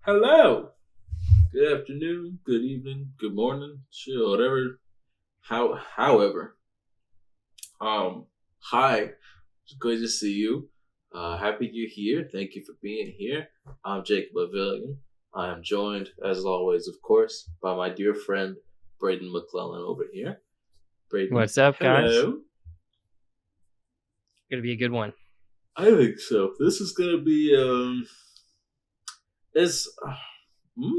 Hello. Good afternoon, good evening, good morning, sure, whatever. However, hi. It's good to see you. Happy you're here. Thank you for being here. I'm Jacob Avillion. I am joined, as always, of course, by my dear friend Brayden McClellan over here. Brayden, what's up, guys? hello. Gonna be a good one. I think so. This is gonna be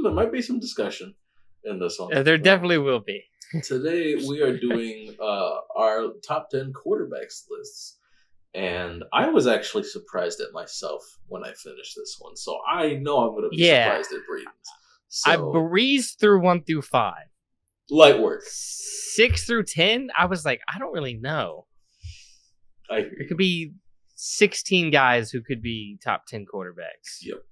there might be some discussion in this one. There definitely will be. Today we are doing our top 10 quarterbacks lists, and I was actually surprised at myself when I finished this one. So I know I'm going to be surprised at Brayden's. So, I breezed through 1 through 5. Light work. 6 through 10, I was like, I don't really know. It could be 16 guys who could be top 10 quarterbacks. Yep.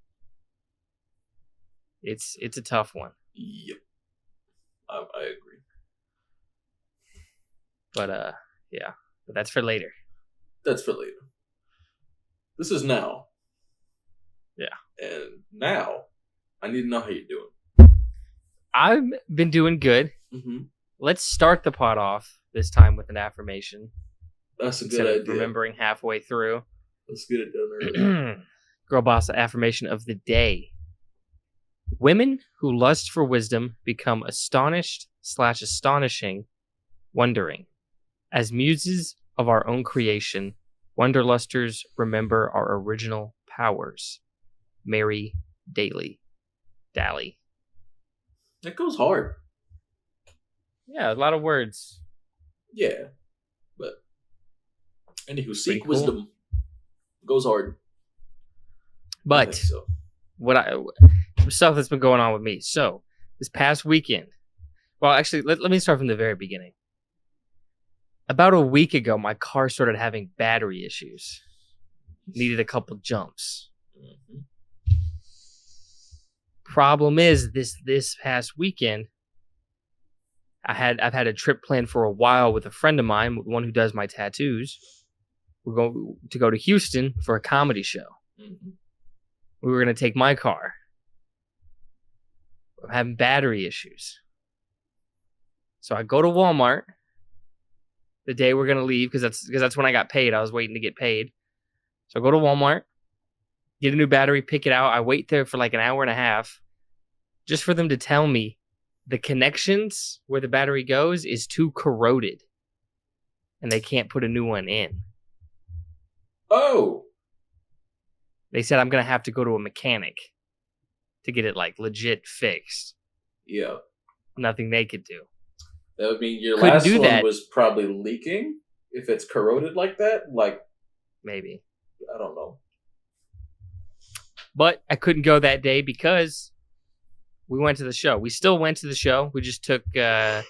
It's a tough one. Yep. I agree. But yeah. But that's for later. That's for later. This is now. Yeah. And now, I need to know how you're doing. I've been doing good. Mm-hmm. Let's start the pod off this time with an affirmation. That's a good idea. Remembering halfway through. Let's get it done early. Girl boss affirmation of the day. Women who lust for wisdom become astonished/astonishing, wondering. As muses of our own creation, wanderlusters remember our original powers. Mary Daly. Dally. That goes hard. Yeah, a lot of words. Yeah. But anywho, seek cool. wisdom. Goes hard. But so. Stuff that's been going on with me. So this past weekend, well, actually, let me start from the very beginning. About a week ago, my car started having battery issues. Needed a couple jumps. Mm-hmm. Problem is, this past weekend, I've had a trip planned for a while with a friend of mine, one who does my tattoos. We're going to go to Houston for a comedy show. Mm-hmm. We were going to take my car. I'm having battery issues. So I go to Walmart the day we're going to leave, because that's when I got paid. I was waiting to get paid. So I go to Walmart, get a new battery, pick it out. I wait there for like an hour and a half just for them to tell me the connections where the battery goes is too corroded and they can't put a new one in. Oh! They said I'm going to have to go to a mechanic to get it like legit fixed. Yeah. Nothing they could do. That would mean your Couldn't last do one that. was probably leaking. If it's corroded like that, like... Maybe. I don't know. But I couldn't go that day because we went to the show. We still went to the show. We just took his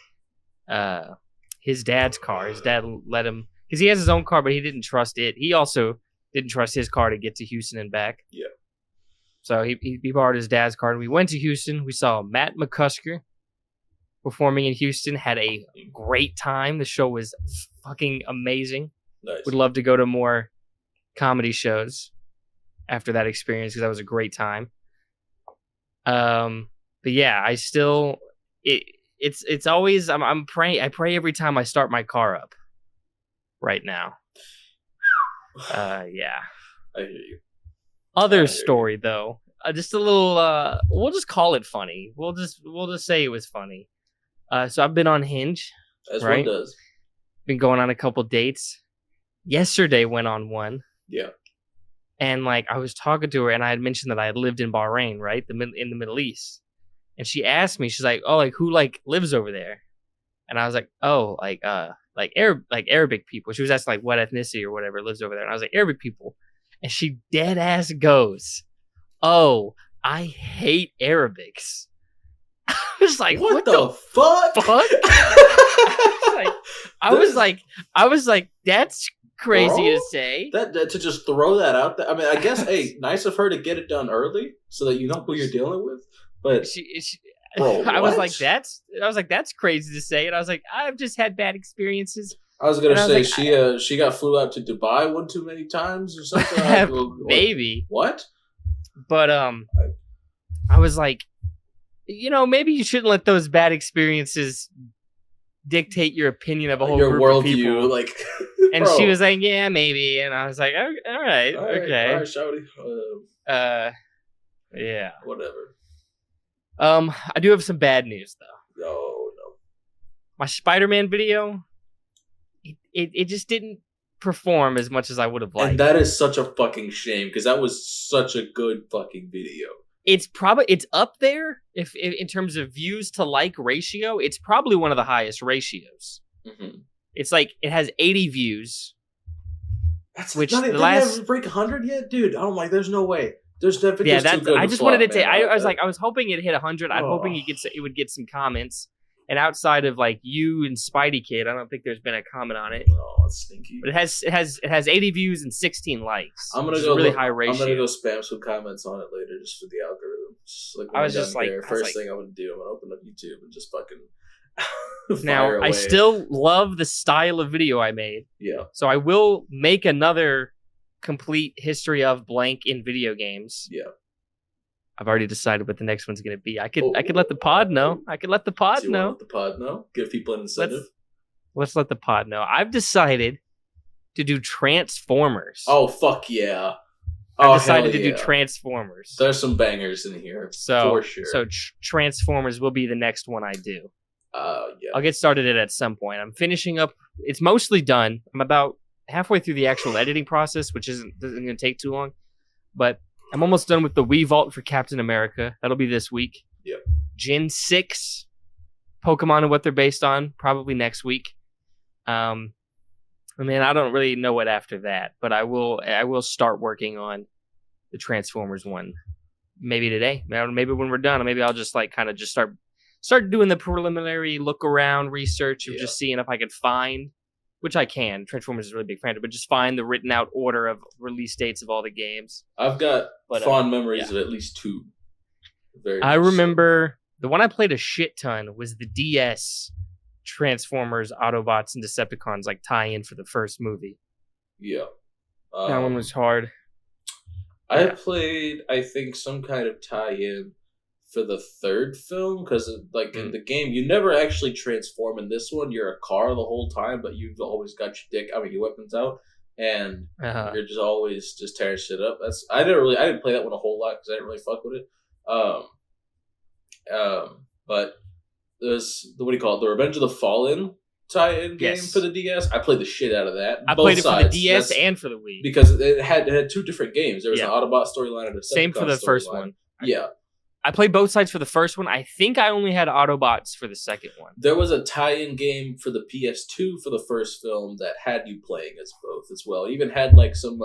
dad's car. His dad let him... Because he has his own car, but he didn't trust it. He also didn't trust his car to get to Houston and back. Yeah. So he borrowed his dad's car, and we went to Houston. We saw Matt McCusker performing in Houston. Had a great time. The show was fucking amazing. Nice. Would love to go to more comedy shows after that experience, because that was a great time. But yeah, I still it's always I'm praying. I pray every time I start my car up. Right now. Yeah. I hear you. Other story though, just a little. We'll just call it funny. We'll just say it was funny. So I've been on Hinge, As right? one does. Been going on a couple dates. Yesterday went on one. Yeah. And like I was talking to her, and I had mentioned that I had lived in Bahrain, right, in the Middle East. And she asked me, she's like, "Oh, like who like lives over there?" And I was like, "Oh, like Arabic people." She was asking like what ethnicity or whatever lives over there, and I was like, "Arabic people." And she dead ass goes, "Oh, I hate Arabics." I was like, "What the fuck?" I was like, "That's crazy to say." That to just throw that out there. I mean, I guess, hey, nice of her to get it done early so that you know who you're dealing with. But bro, I was like, that's crazy to say, and I was like, I've just had bad experiences. I was gonna say she got flew out to Dubai one too many times or something. Maybe. What? But I was like, maybe you shouldn't let those bad experiences dictate your opinion of a whole Your group of people. worldview, like. And bro. she was like, "Yeah, maybe," and I was like, "All right, okay, all right, shouty. yeah, whatever." I do have some bad news though. No. My Spider-Man video, it just didn't perform as much as I would have liked. And that is such a fucking shame because that was such a good fucking video. It's up there if in terms of views to like ratio. It's probably one of the highest ratios. Mm-hmm. It's like it has 80 views. That's which not, the last didn't break 100 yet, dude. I'm like, there's no way. There's definitely too good. I just wanted it to. I was like, I was hoping it hit 100. I'm hoping it would get some comments. And outside of like you and Spidey Kid, I don't think there's been a comment on it. Oh, that's stinky. But it has 80 views and 16 likes. I'm gonna go really high ratio. I'm gonna go spam some comments on it later just for the algorithm. Just like I was just like, first thing I'm gonna do, I'm gonna open up YouTube and just fucking. Now, I still love the style of video I made. Yeah. So I will make another complete history of blank in video games. Yeah. I've already decided what the next one's going to be. I could let the pod know. I could let the pod know. Let the pod know? Give people an incentive? Let's let the pod know. I've decided to do Transformers. Oh, fuck yeah. I've decided to do Transformers. There's some bangers in here, for sure. So Transformers will be the next one I do. Yeah. I'll get started at some point. I'm finishing up. It's mostly done. I'm about halfway through the actual editing process, which isn't going to take too long. But I'm almost done with the Wii Vault for Captain America. That'll be this week. Yep. Gen 6, Pokemon and what they're based on, probably next week. I mean, I don't really know what after that, but I will start working on the Transformers one. Maybe today. Maybe when we're done. Maybe I'll just start doing the preliminary look around research of just seeing if I could find, which I can. Transformers is a really big fan, but just find the written out order of release dates of all the games. I've got fond memories of at least two. I remember the one I played a shit ton was the DS Transformers, Autobots, and Decepticons tie-in for the first movie. Yeah. That one was hard. I played, I think, some kind of tie-in for the third film, because in the game, you never actually transform. In this one, you're a car the whole time, but you've always got your weapons out, and you're just always just tearing shit up. I didn't play that one a whole lot because I didn't really fuck with it. But there's the Revenge of the Fallen tie-in game for the DS. I played the shit out of that. I played it for the DS and for the Wii because it had two different games. There was an Autobot storyline and a same for the first one. Yeah. I played both sides for the first one. I think I only had Autobots for the second one. There was a tie-in game for the PS2 for the first film that had you playing as both as well. It even had some,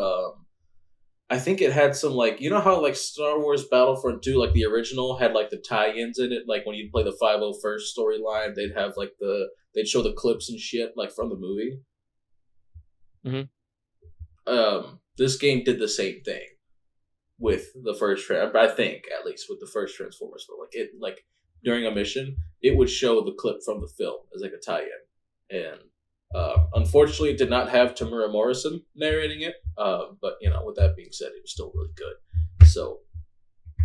I think it had some you know how Star Wars Battlefront 2, the original, had the tie-ins in it. When you'd play the 501st storyline, they'd have they'd show the clips and shit from the movie. Mm-hmm. This game did the same thing with the first I think at least with the first Transformers film. During a mission, it would show the clip from the film as a tie-in, and unfortunately, it did not have Tamura Morrison narrating it. But with that being said, it was still really good. So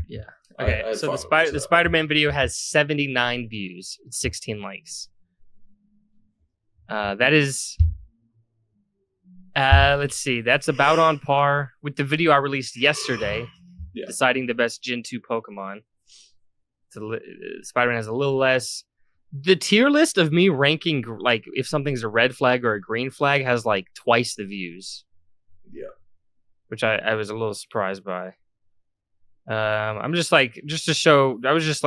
yeah, okay. So the Spider-Man video has 79 views, 16 likes. That is. Let's see. That's about on par with the video I released yesterday, deciding the best Gen 2 Pokemon. Spider-Man has a little less. The tier list of me ranking, if something's a red flag or a green flag, has, twice the views. Yeah. Which I was a little surprised by. I'm just, just to show, I was just,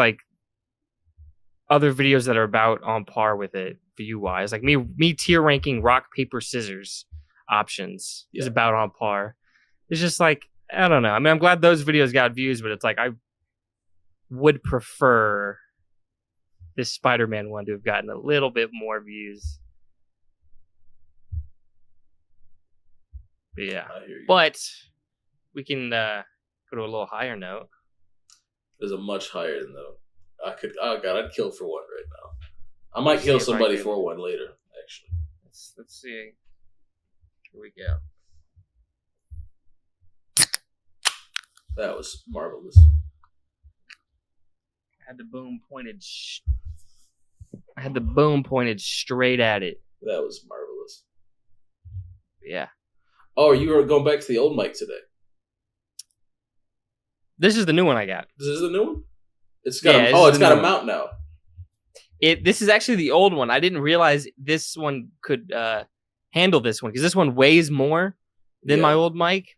other videos that are about on par with it, view-wise. Me tier ranking rock, paper, scissors options is about on par. It's just I don't know. I mean, I'm glad those videos got views, but it's I would prefer this Spider-Man one to have gotten a little bit more views. But yeah. But we can go to a little higher note. There's a much higher note. I'd kill for one right now. I might kill somebody for one later, actually. Let's see. Here we go. That was marvelous. had the boom pointed straight at it. That was marvelous. Yeah. Oh, you were going back to the old mic today. This is the new one I got. This is the new one? It's got it's got a mount now. This is actually the old one. I didn't realize this one could handle this one because this one weighs more than my old mic.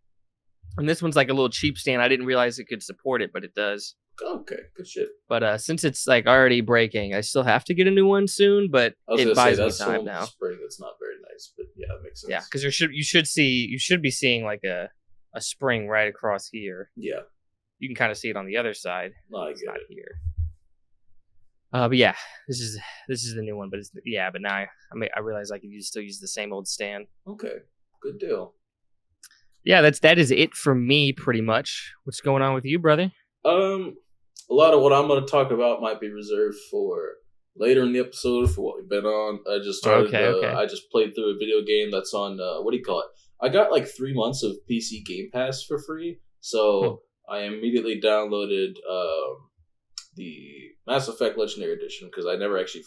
And this one's like a little cheap stand. I didn't realize it could support it, but it does. Okay, good shit. But since it's like already breaking, I still have to get a new one soon, but it buys me time now. Spring, it's not very nice, but yeah, it makes sense. Yeah, because you should be seeing like a spring right across here. Yeah. You can kind of see it on the other side. No, I get it. Here. But yeah, this is the new one. But but now I realize I can still use the same old stand. Okay, good deal. Yeah, that is it for me pretty much. What's going on with you, brother? A lot of what I'm going to talk about might be reserved for later in the episode for what we've been on. I just started. I just played through a video game that's on. What do you call it? I got like 3 months of PC Game Pass for free, so I immediately downloaded the Mass Effect Legendary Edition because I never actually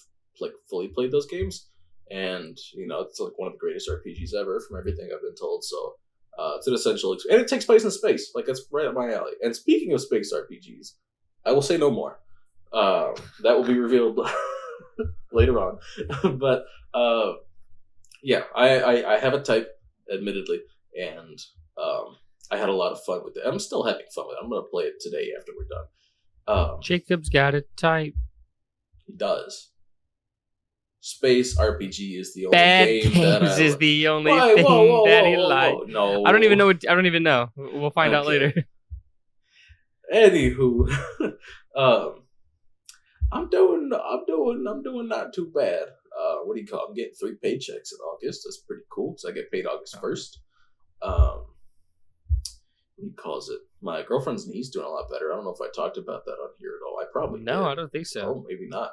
fully played those games, and it's like one of the greatest RPGs ever from everything I've been told. So it's an essential, and it takes place in space. Like that's right up my alley. And speaking of space RPGs, I will say no more. That will be revealed later on. But yeah, I have a type, admittedly, and I had a lot of fun with it. I'm still having fun with it. I'm going to play it today after we're done. Jacob's got a type. He does. Space RPG is the only Bad game that Games is the only thing that he likes. No, I don't even know. I don't even know. We'll find out later. Anywho, I'm doing not too bad. What do you call it? I'm getting 3 paychecks in August. That's pretty cool. So I get paid August 1st. What he calls it? My girlfriend's knee's doing a lot better. I don't know if I talked about that on here at all. I probably did. I don't think so. Oh, maybe not.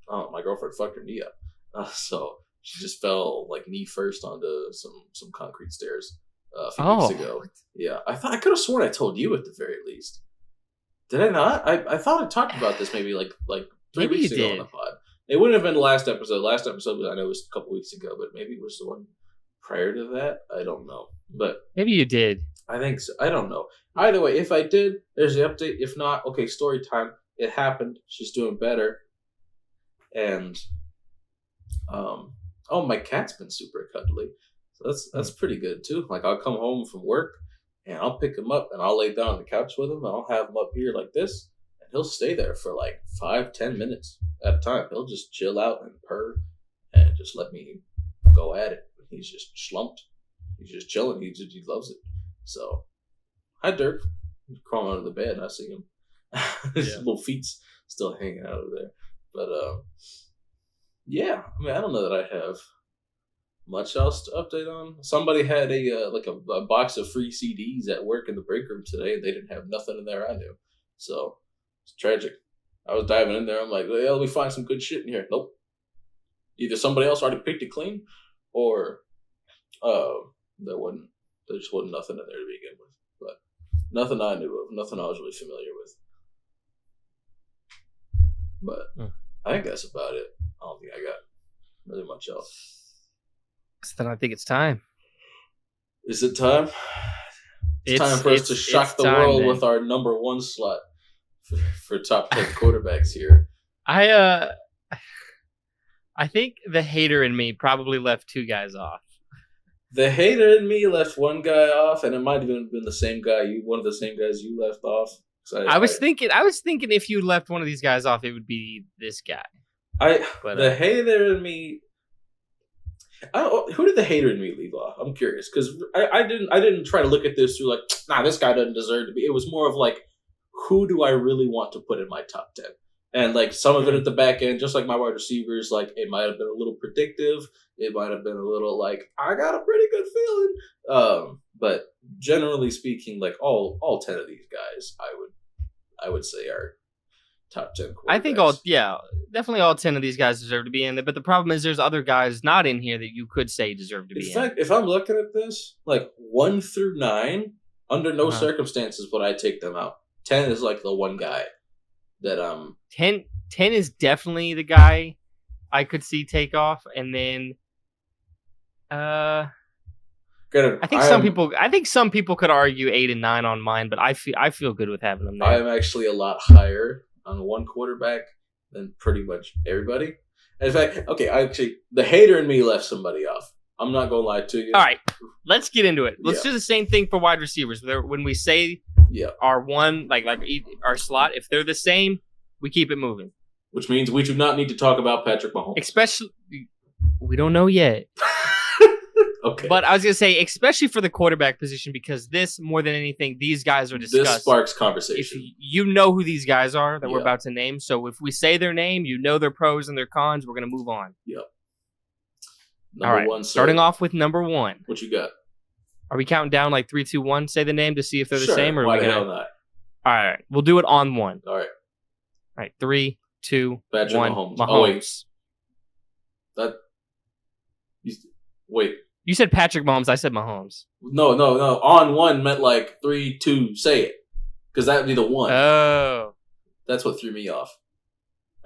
My girlfriend fucked her knee up, so she just fell like knee first onto some concrete stairs a few weeks ago. Yeah, I thought I could have sworn I told you at the very least. Did I not? I thought I talked about this maybe like 3 weeks ago on the pod. It wouldn't have been the last episode. Last episode I know was a couple weeks ago, but maybe it was the one prior to that. I don't know, but maybe you did. I think so. I don't know. Either way, if I did, there's the update. If not, okay, story time. It happened. She's doing better. And, my cat's been super cuddly. So that's pretty good too. Like I'll come home from work and I'll pick him up and I'll lay down on the couch with him and I'll have him up here like this and he'll stay there for like 5-10 minutes at a time. He'll just chill out and purr and just let me go at it. He's just slumped. He's just chilling. He loves it. So, hi Dirk. He's crawling out of the bed and I see him. His little feet's still hanging out of there. But, yeah, I mean, I don't know that I have much else to update on. Somebody had a box of free CDs at work in the break room today, and they didn't have nothing in there I knew. So, it's tragic. I was diving in there, I'm like, well, let me find some good shit in here. Nope. Either somebody else already picked it clean, or there just wasn't nothing in there to begin with. But nothing I knew of, nothing I was really familiar with. But I think that's about it. I don't think I got really much else. So then I think it's time. Is it time? It's time for us to shock the world with our number 1 slot for top 10 quarterbacks here. I think the hater in me probably left 2 guys off. The hater in me left 1 guy off, and it might have been the same guy. One of the same guys you left off. I was thinking if you left one of these guys off, it would be this guy. The hater in me. Who did the hater in me leave off? I'm curious because I didn't try to look at this through like, this guy doesn't deserve to be. It was more of like, who do I really want to put in my top 10? And like some of it at the back end, just like my wide receivers, like it might have been a little predictive. It might have been a little like, I got a pretty good feeling. But generally speaking, like all 10 of these guys, I would say are top 10 quarterbacks. I think definitely all 10 of these guys deserve to be in there. But the problem is there's other guys not in here that you could say deserve to be in. In fact, if I'm looking at this, like 1 through 9, under no circumstances would I take them out. 10 is like the one guy that 10 is definitely the guy I could see take off, and then I think some people could argue 8 and 9 on mine, but I feel good with having them there. I am actually a lot higher on one quarterback than pretty much everybody. In fact, the hater in me left somebody off. I'm not gonna lie to you. All right, let's get into it. Let's do the same thing for wide receivers. When we say our one, like our slot, if they're the same, we keep it moving. Which means we do not need to talk about Patrick Mahomes. Especially, we don't know yet. Okay. But I was going to say, especially for the quarterback position, because this, more than anything, these guys are discussed. This sparks conversation. If you know who these guys are that we're about to name, so if we say their name, you know their pros and their cons, we're going to move on. Yep. All right, one, starting off with number 1. What you got? Are we counting down like 3, 2, 1, say the name to see if they're the same? Or why the hell not? All right, we'll do it on 1. All right, 3, 2, Patrick 1. Mahomes. Mahomes. Oh, wait. You said Patrick Mahomes. I said Mahomes. No. On 1 meant like 3, 2, say it. Because that would be the 1. Oh. That's what threw me off.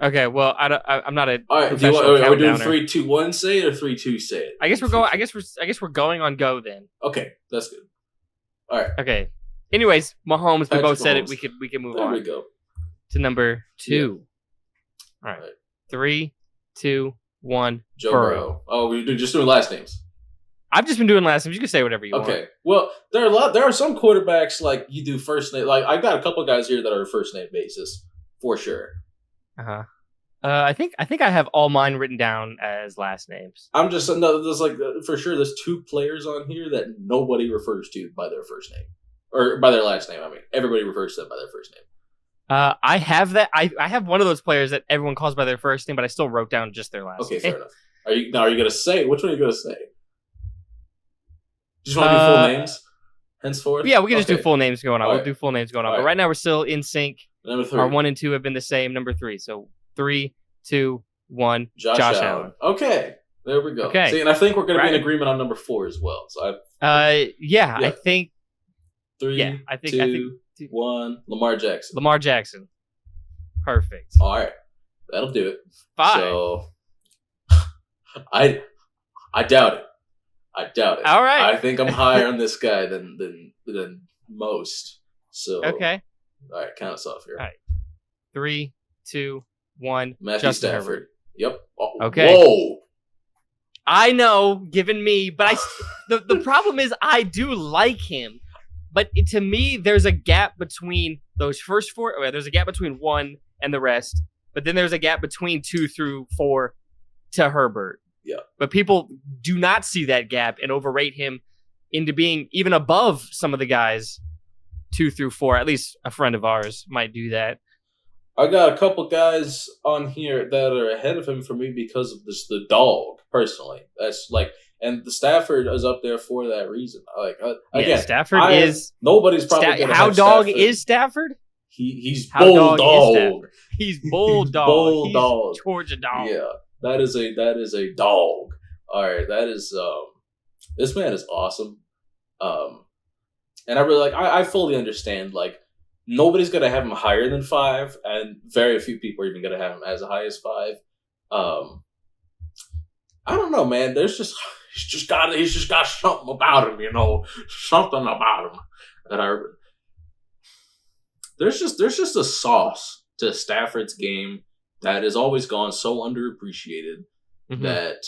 Okay, well, I'm not a all right, professional are we doing 3, 2, 1, say it, or 3, 2, say it? I guess we're going. I guess we're going on go then. Okay, that's good. All right. Okay. Anyways, Mahomes. Patrick we both said Mahomes. it. We can move there on. There we go. To number 2. Yeah. All right. 3, 2, 1. Joe Burrow. Oh, we're just doing last names. I've just been doing last names. You can say whatever you want. Okay. Well, there are some quarterbacks like you do first name. Like I've got a couple guys here that are first name basis for sure. I think I have all mine written down as last names. I'm just there's like for sure. There's 2 players on here that nobody refers to by their first name or by their last name. I mean, everybody refers to them by their first name. I have that. I have one of those players that everyone calls by their first name, but I still wrote down just their last name. Okay, fair enough. Are you gonna say which one are you gonna say? Just want to do full names henceforth? Yeah, we can just do full names going on. All we'll do full names going on. All but right now we're still in sync. Number 3. Our 1 and 2 have been the same. Number 3. So 3, 2, 1. Josh Allen. Okay, there we go. Okay. See, and I think we're going to be in agreement on number 4 as well. So yeah, I think 3, yeah, I think 1. Lamar Jackson. Lamar Jackson. Perfect. All right, that'll do it. 5. So I doubt it. All right. I think I'm higher on this guy than most. So okay. All right, count us off here. All right. 3, 2, 1. Matthew Justin Stafford. Herbert. Yep. Oh, okay. Whoa. I know, given me, but the problem is I do like him, but to me there's a gap between those first 4. There's a gap between 1 and the rest, but then there's a gap between 2 through 4 to Herbert. Yeah. But people do not see that gap and overrate him into being even above some of the guys 2 through 4. At least a friend of ours might do that. I got a couple guys on here that are ahead of him for me because of the dog, personally. That's like, and the Stafford is up there for that reason. Again, Stafford is nobody's probably gonna how have dog Stafford. is Stafford? He's how bulldog. Dog is Stafford? He's bulldog. Bulldog. He's Georgia dog. Yeah, that is a dog. All right, that is this man is awesome. And I really I fully understand, like, nobody's going to have him higher than 5, and very few people are even going to have him as high as 5. I don't know, man. He's just got something about him, something about him that there's just a sauce to Stafford's game that has always gone so underappreciated that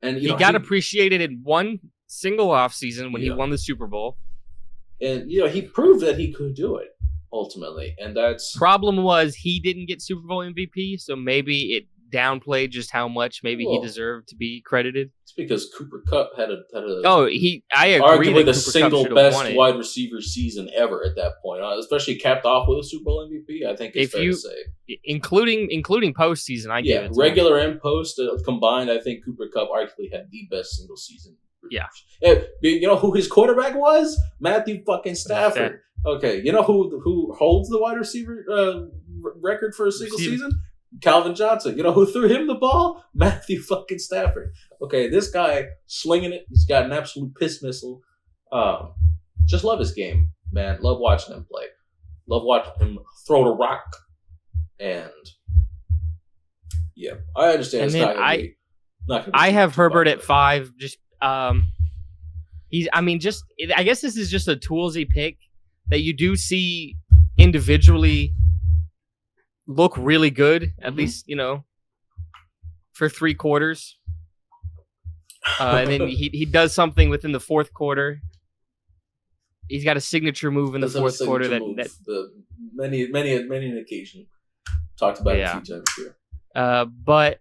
and he got appreciated in one single offseason when he won the Super Bowl. And, he proved that he could do it, ultimately. And that's... Problem was, he didn't get Super Bowl MVP, so maybe it downplayed just how much maybe he deserved to be credited. It's because Cooper Kupp had a I agree arguably the Cooper single Kupp best wide receiver season ever at that point. Especially capped off with a Super Bowl MVP, I think it's fair to say. Including postseason, I give it to regular and post combined, I think Cooper Kupp arguably had the best single season. Yeah. You know who his quarterback was? Matthew fucking Stafford. Okay, you know who holds the wide receiver record for a single season? Calvin Johnson. You know who threw him the ball? Matthew fucking Stafford. Okay, this guy slinging it. He's got an absolute piss missile. Just love his game, man. Love watching him play. Love watching him throw the rock. And yeah, I understand. And it's then not gonna be. I have Herbert at 5. Just he's. I mean, just I guess this is just a toolsy pick that you do see individually look really good. At least for 3 quarters. And then he does something within the fourth quarter. He's got a signature move in the fourth quarter that many an occasion talked about it a few times here. But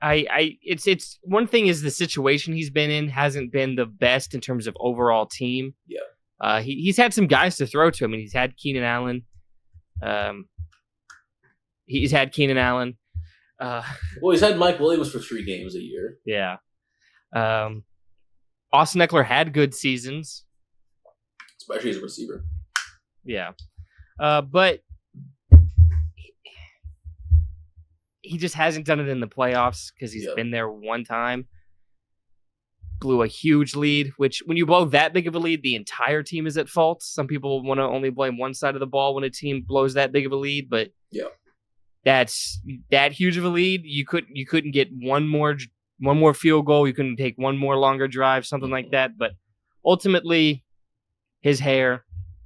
it's one thing is the situation he's been in hasn't been the best in terms of overall team. Yeah. He's had some guys to throw to. I mean, he's had Keenan Allen. He's had Keenan Allen. Well, he's had Mike Williams for 3 games a year. Yeah. Austin Eckler had good seasons, especially as a receiver. Yeah. But he just hasn't done it in the playoffs because he's been there one time. Blew a huge lead, which when you blow that big of a lead, the entire team is at fault. Some people want to only blame one side of the ball when a team blows that big of a lead, but that's that huge of a lead. You couldn't get one more field goal. You couldn't take one more longer drive, something like that. But ultimately, his hair,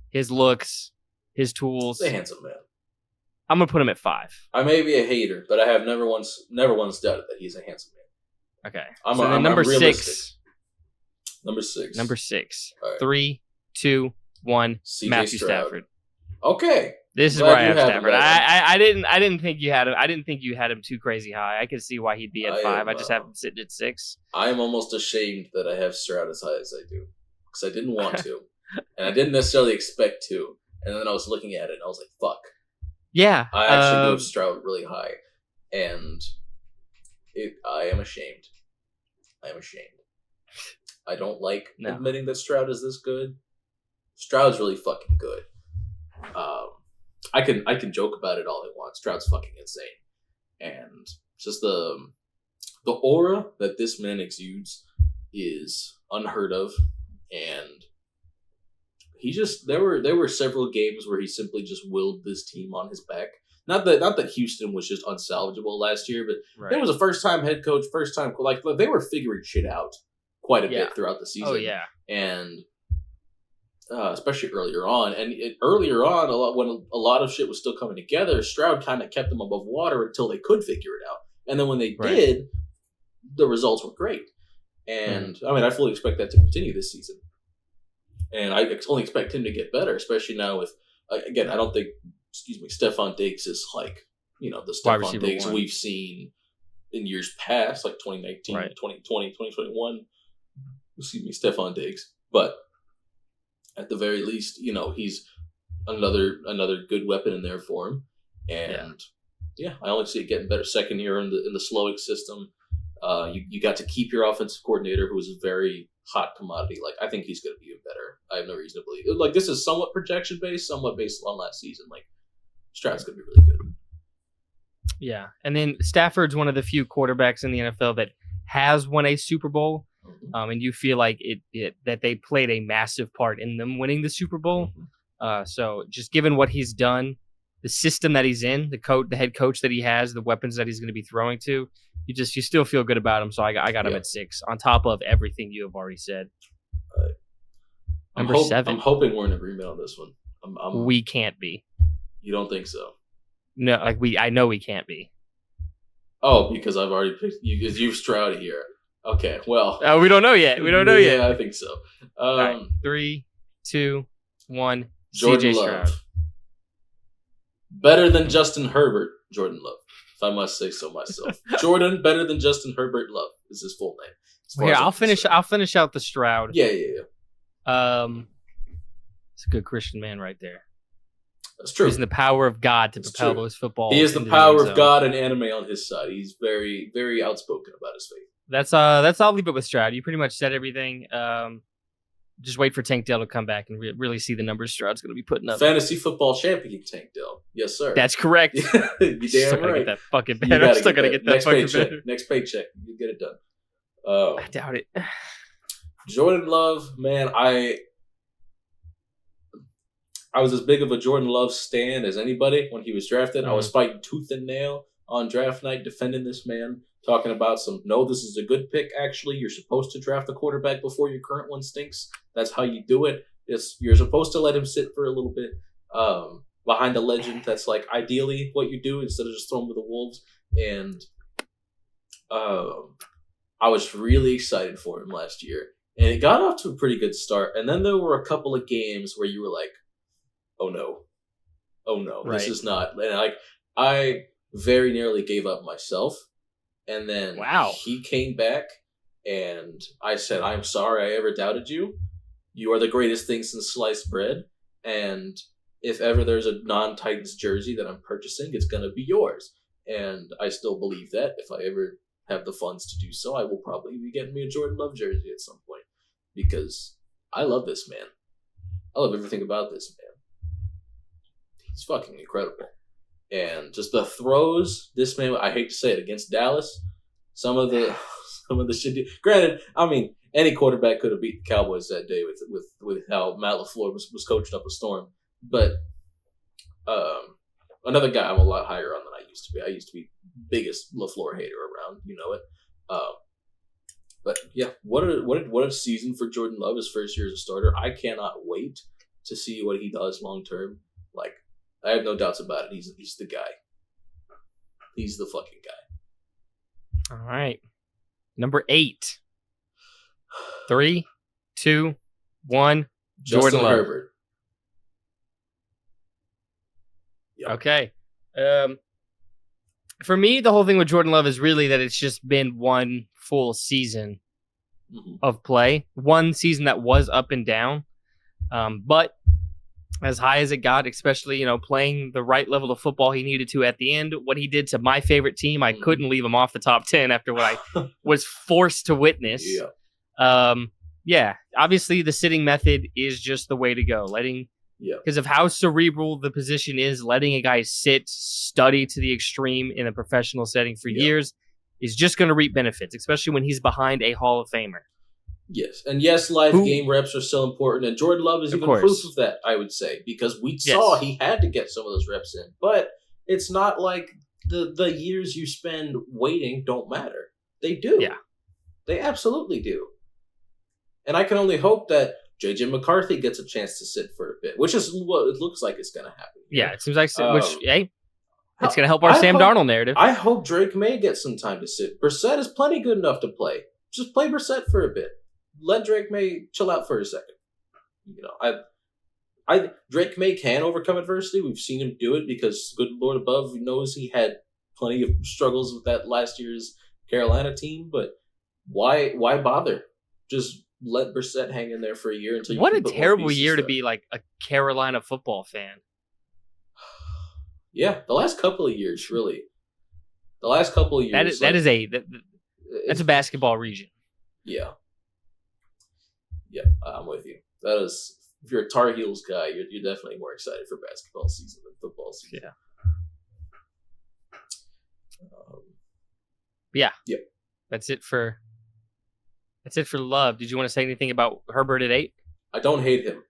his looks, his tools. He's a handsome man. I'm gonna put him at 5. I may be a hater, but I have never once doubted that he's a handsome man. Okay. I'm number realistic. 6. Number 6. Right. 3, 2, 1. Matthew Stroud. Stafford. Okay. This is where I have Stafford. I didn't think you had him. I didn't think you had him too crazy high. I could see why he'd be at 5. I just have him sitting at 6. I am almost ashamed that I have Stroud as high as I do because I didn't want to, and I didn't necessarily expect to. And then I was looking at it, and I was like, "Fuck." Yeah. I actually moved Stroud really high, and I am ashamed. I don't like admitting that Stroud is this good. Stroud's really fucking good. I can joke about it all I want. Stroud's fucking insane, and just the aura that this man exudes is unheard of. And he just there were several games where he simply just willed this team on his back. Not that Houston was just unsalvageable last year, but there was a first time head coach, like they were figuring shit out quite a bit throughout the season. Oh yeah, and especially earlier on, earlier on, when a lot of shit was still coming together, Stroud kind of kept them above water until they could figure it out, and then when they did, the results were great. And I mean, I fully expect that to continue this season, and I only expect him to get better, especially now with again, I don't think. Stephon Diggs is like, the Stephon Diggs we've seen in years past, like 2019, 2020, 2021. Stephon Diggs. But at the very least, he's another good weapon in there for him. And I only see it getting better. Second year in the Slowick system. You got to keep your offensive coordinator, who is a very hot commodity. Like, I think he's going to be even better. I have no reason to believe it. Like, this is somewhat projection based, somewhat based on last season. Like, Stroud's going to be really good. Yeah. And then Stafford's one of the few quarterbacks in the NFL that has won a Super Bowl. Mm-hmm. And you feel like that they played a massive part in them winning the Super Bowl. Mm-hmm. So just given what he's done, the system that he's in, the head coach that he has, the weapons that he's going to be throwing to, you still feel good about him. So I got him at 6 on top of everything you have already said. Number 7. I'm hoping we're in agreement on this one. We can't be. You don't think so? No, I know we can't be. Oh, because I've already picked you. Because you've Stroud here. Okay, well. We don't know yet. Yeah, I think so. All right, 3, 2, 1. Jordan CJ Love. Stroud. Better than Justin Herbert, Jordan Love. If I must say so myself. Jordan, better than Justin Herbert Love is his full name. Here, I'll finish out the Stroud. Yeah. It's a good Christian man right there. That's true. Using the power of God to propel those footballs. He is the power of God and anime on his side. He's very, very outspoken about his faith. That's I'll leave it with Stroud. You pretty much said everything. Just wait for Tank Dell to come back and really see the numbers Stroud's going to be putting up. Fantasy football champion Tank Dell. Yes, sir. That's correct. You damn right. Get that fucking banner. I'm still going to get that fucking banner. Next paycheck. You get it done. I doubt it. Jordan Love, man, I was as big of a Jordan Love stan as anybody when he was drafted. I was fighting tooth and nail on draft night, defending this man, talking about no, this is a good pick, actually. You're supposed to draft a quarterback before your current one stinks. That's how you do it. You're supposed to let him sit for a little bit behind a legend. That's like ideally what you do instead of just throwing him to the wolves. And I was really excited for him last year. And it got off to a pretty good start. And then there were a couple of games where you were like, oh no, right. This is not. And I very nearly gave up myself. And then he came back and I said, I'm sorry I ever doubted you. You are the greatest thing since sliced bread. And if ever there's a non-Titans jersey that I'm purchasing, it's going to be yours. And I still believe that if I ever have the funds to do so, I will probably be getting me a Jordan Love jersey at some point. Because I love this man. I love everything about this man. He's fucking incredible. And just the throws, this man, I hate to say it, against Dallas, some of the shit. Granted, I mean, any quarterback could have beat the Cowboys that day with how Matt LaFleur was coaching up a storm. But another guy I'm a lot higher on than I used to be. I used to be biggest LaFleur hater around, you know it. But yeah, what a season for Jordan Love, his first year as a starter. I cannot wait to see what he does long term. Like, I have no doubts about it. He's the guy. He's the fucking guy. All right. Number 8. 3, 2, 1. Jordan Love. Herbert. Yep. Okay. For me, the whole thing with Jordan Love is really that it's just been one full season of play. One season that was up and down. But as high as it got, especially, playing the right level of football he needed to at the end, what he did to my favorite team, I couldn't leave him off the top 10 after what I was forced to witness. Yeah. Obviously, the sitting method is just the way to go. Because of how cerebral the position is, letting a guy sit, study to the extreme in a professional setting for years is just going to reap benefits, especially when he's behind a Hall of Famer. Yes, and yes, live game reps are still important, and Jordan Love is even proof of that, I would say, because we saw he had to get some of those reps in. But it's not like the years you spend waiting don't matter. They do. Yeah. They absolutely do. And I can only hope that J.J. McCarthy gets a chance to sit for a bit, which is what it looks like it's going to happen. Yeah, it seems like it's going to help our Sam Darnold narrative. I hope Drake May gets some time to sit. Brissett is plenty good enough to play. Just play Brissett for a bit. Let Drake May chill out for a second. Drake May can overcome adversity. We've seen him do it because good Lord above knows he had plenty of struggles with that last year's Carolina team. But why bother? Just let Brissett hang in there for a year until you. What a terrible year to be like a Carolina football fan. Yeah, the last couple of years, really. The last couple of years. That's a basketball region. Yeah. Yeah, I'm with you. That is, if you're a Tar Heels guy, you're definitely more excited for basketball season than football season. Yeah. That's it for Love. Did you want to say anything about Herbert at 8? I don't hate him.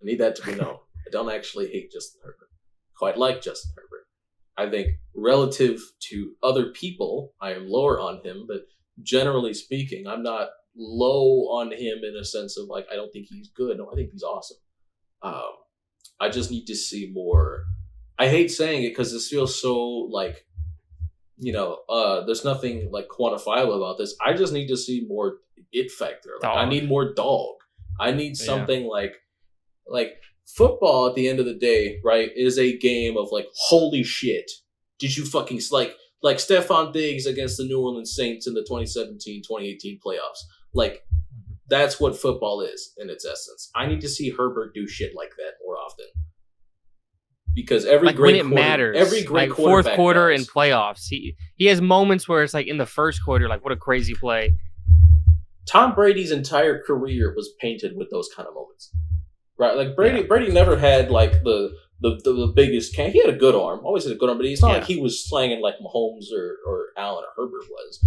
I need that to be known. I don't actually hate Justin Herbert. Quite like Justin Herbert. I think relative to other people, I am lower on him, but generally speaking, I'm not low on him in a sense of I don't think he's good. No, I think he's awesome. I just need to see more. I hate saying it because this feels so there's nothing quantifiable about this. I just need to see more it factor. I need more dog. I need something like football at the end of the day, right, is a game of holy shit. Did you fucking like Stephon Diggs against the New Orleans Saints in the 2017-2018 playoffs? That's what football is in its essence. I need to see Herbert do shit like that more often. Because every great when it matters, every great fourth quarter in playoffs, he has moments where it's in the first quarter, what a crazy play. Tom Brady's entire career was painted with those kind of moments, right? Brady never had the biggest can. He had a good arm, always had a good arm, but it's not like he was slanging like Mahomes or Allen or Herbert was.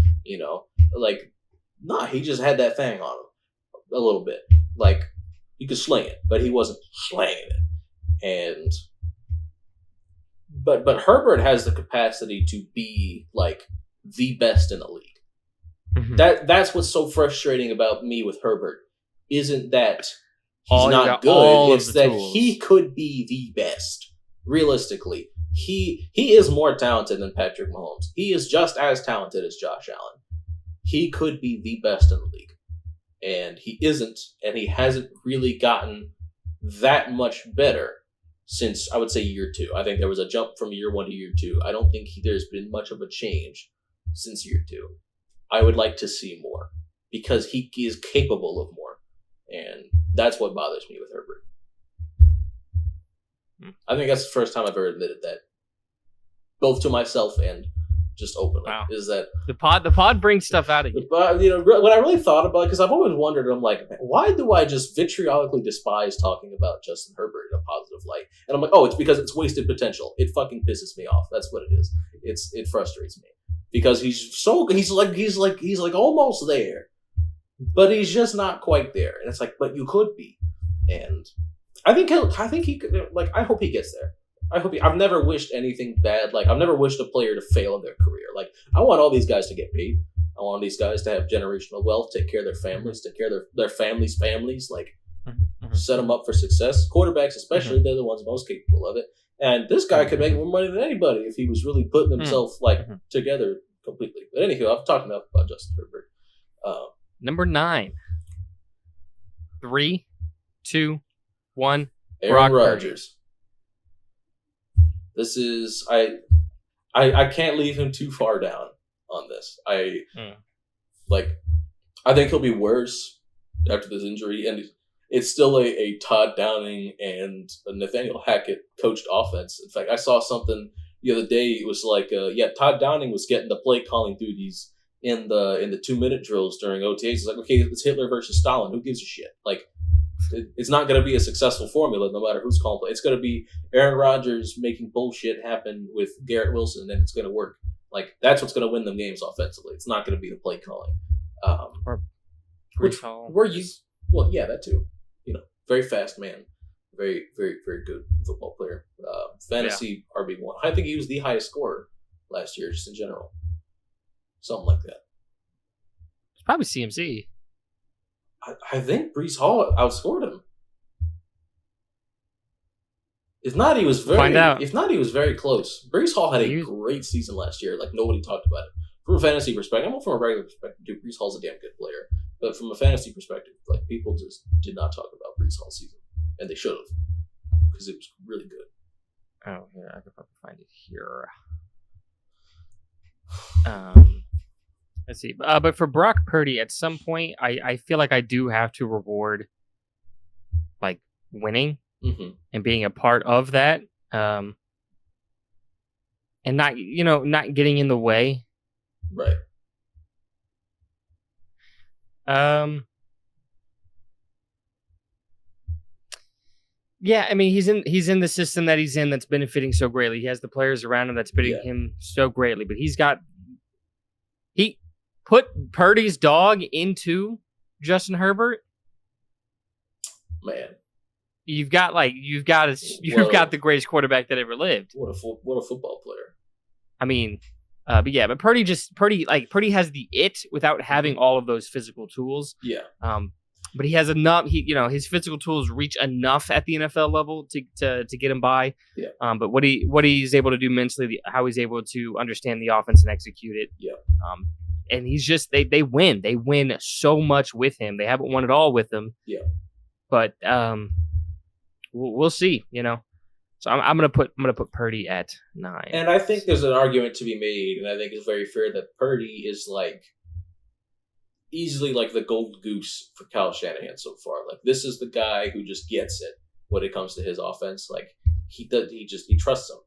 He just had that thing on him a little bit. He could sling it, but he wasn't slanging it. And but Herbert has the capacity to be like the best in the league. Mhm. That's what's so frustrating about me with Herbert. Isn't that he's He's not got good? all of It's the that tools. he could be the best. Realistically, he is more talented than Patrick Mahomes. He is just as talented as Josh Allen. He could be the best in the league, and he isn't, and he hasn't really gotten that much better since, I would say, year 2. I think there was a jump from year 1 to year 2. I don't think there's been much of a change since year 2. I would like to see more because he is capable of more, and that's what bothers me with Herbert. I think that's the first time I've ever admitted that, both to myself and just openly. Wow. Is that the pod brings stuff out of you. But when I really thought about it, because I've always wondered, I'm like, man, why do I just vitriolically despise talking about Justin Herbert in a positive light? And I'm like, oh, it's because it's wasted potential. It fucking pisses me off. That's what it is. It frustrates me because he's like almost there, but he's just not quite there. And it's like, but you could be. And I think he could. Like, I hope he gets there. I've never wished anything bad. Like, I've never wished a player to fail in their career. Like, I want all these guys to get paid. I want these guys to have generational wealth, take care of their families, take care of their families' families. Like, set them up for success. Quarterbacks, especially, they're the ones most capable of it. And this guy could make more money than anybody if he was really putting himself together completely. But anywho, I've talked enough about Justin Herbert. Number 9. 3, 2, 1. Aaron Rodgers. This is I can't leave him too far down on this. I think he'll be worse after this injury, and it's still a Todd Downing and a Nathaniel Hackett coached offense. In fact, I saw something the other day. It was like, Todd Downing was getting the play calling duties in the 2-minute drills during OTAs. It's like, okay, it's Hitler versus Stalin. Who gives a shit? Like, it's not going to be a successful formula no matter who's calling play. It's going to be Aaron Rodgers making bullshit happen with Garrett Wilson, and it's going to work. Like, that's what's going to win them games offensively. It's not going to be the play calling. That too. Very fast man. Very, very, very good football player. Fantasy RB1. I think he was the highest scorer last year, just in general. Something like that. It's probably CMC. I think Breece Hall outscored him. If not, he was very close. Breece Hall had a great season last year. Like, nobody talked about it. From a fantasy perspective, from a regular perspective, dude, Breece Hall's a damn good player. But from a fantasy perspective, like, people just did not talk about Breece Hall's season, and they should have, because it was really good. Oh, yeah, I could probably find it here. Let's see. But for Brock Purdy, at some point, I feel like I do have to reward, like, winning and being a part of that, and not getting in the way. Right. Yeah, I mean, he's in the system that he's in that's benefiting so greatly. He has the players around him that's benefiting him so greatly, but he put Purdy's dog into Justin Herbert. Man, you've got the greatest quarterback that ever lived. What a football player. I mean, but Purdy has the it without having all of those physical tools. Yeah. But he has enough. His physical tools reach enough at the NFL level to get him by. Yeah. But what he's able to do mentally, how he's able to understand the offense and execute it. Yeah. And he's just they win. They win so much with him. They haven't won it all with him. Yeah. But we'll see. So I'm gonna put Purdy at 9. And I think there's an argument to be made, and I think it's very fair that Purdy is like easily like the gold goose for Kyle Shanahan so far. Like, this is the guy who just gets it when it comes to his offense. Like, he trusts him.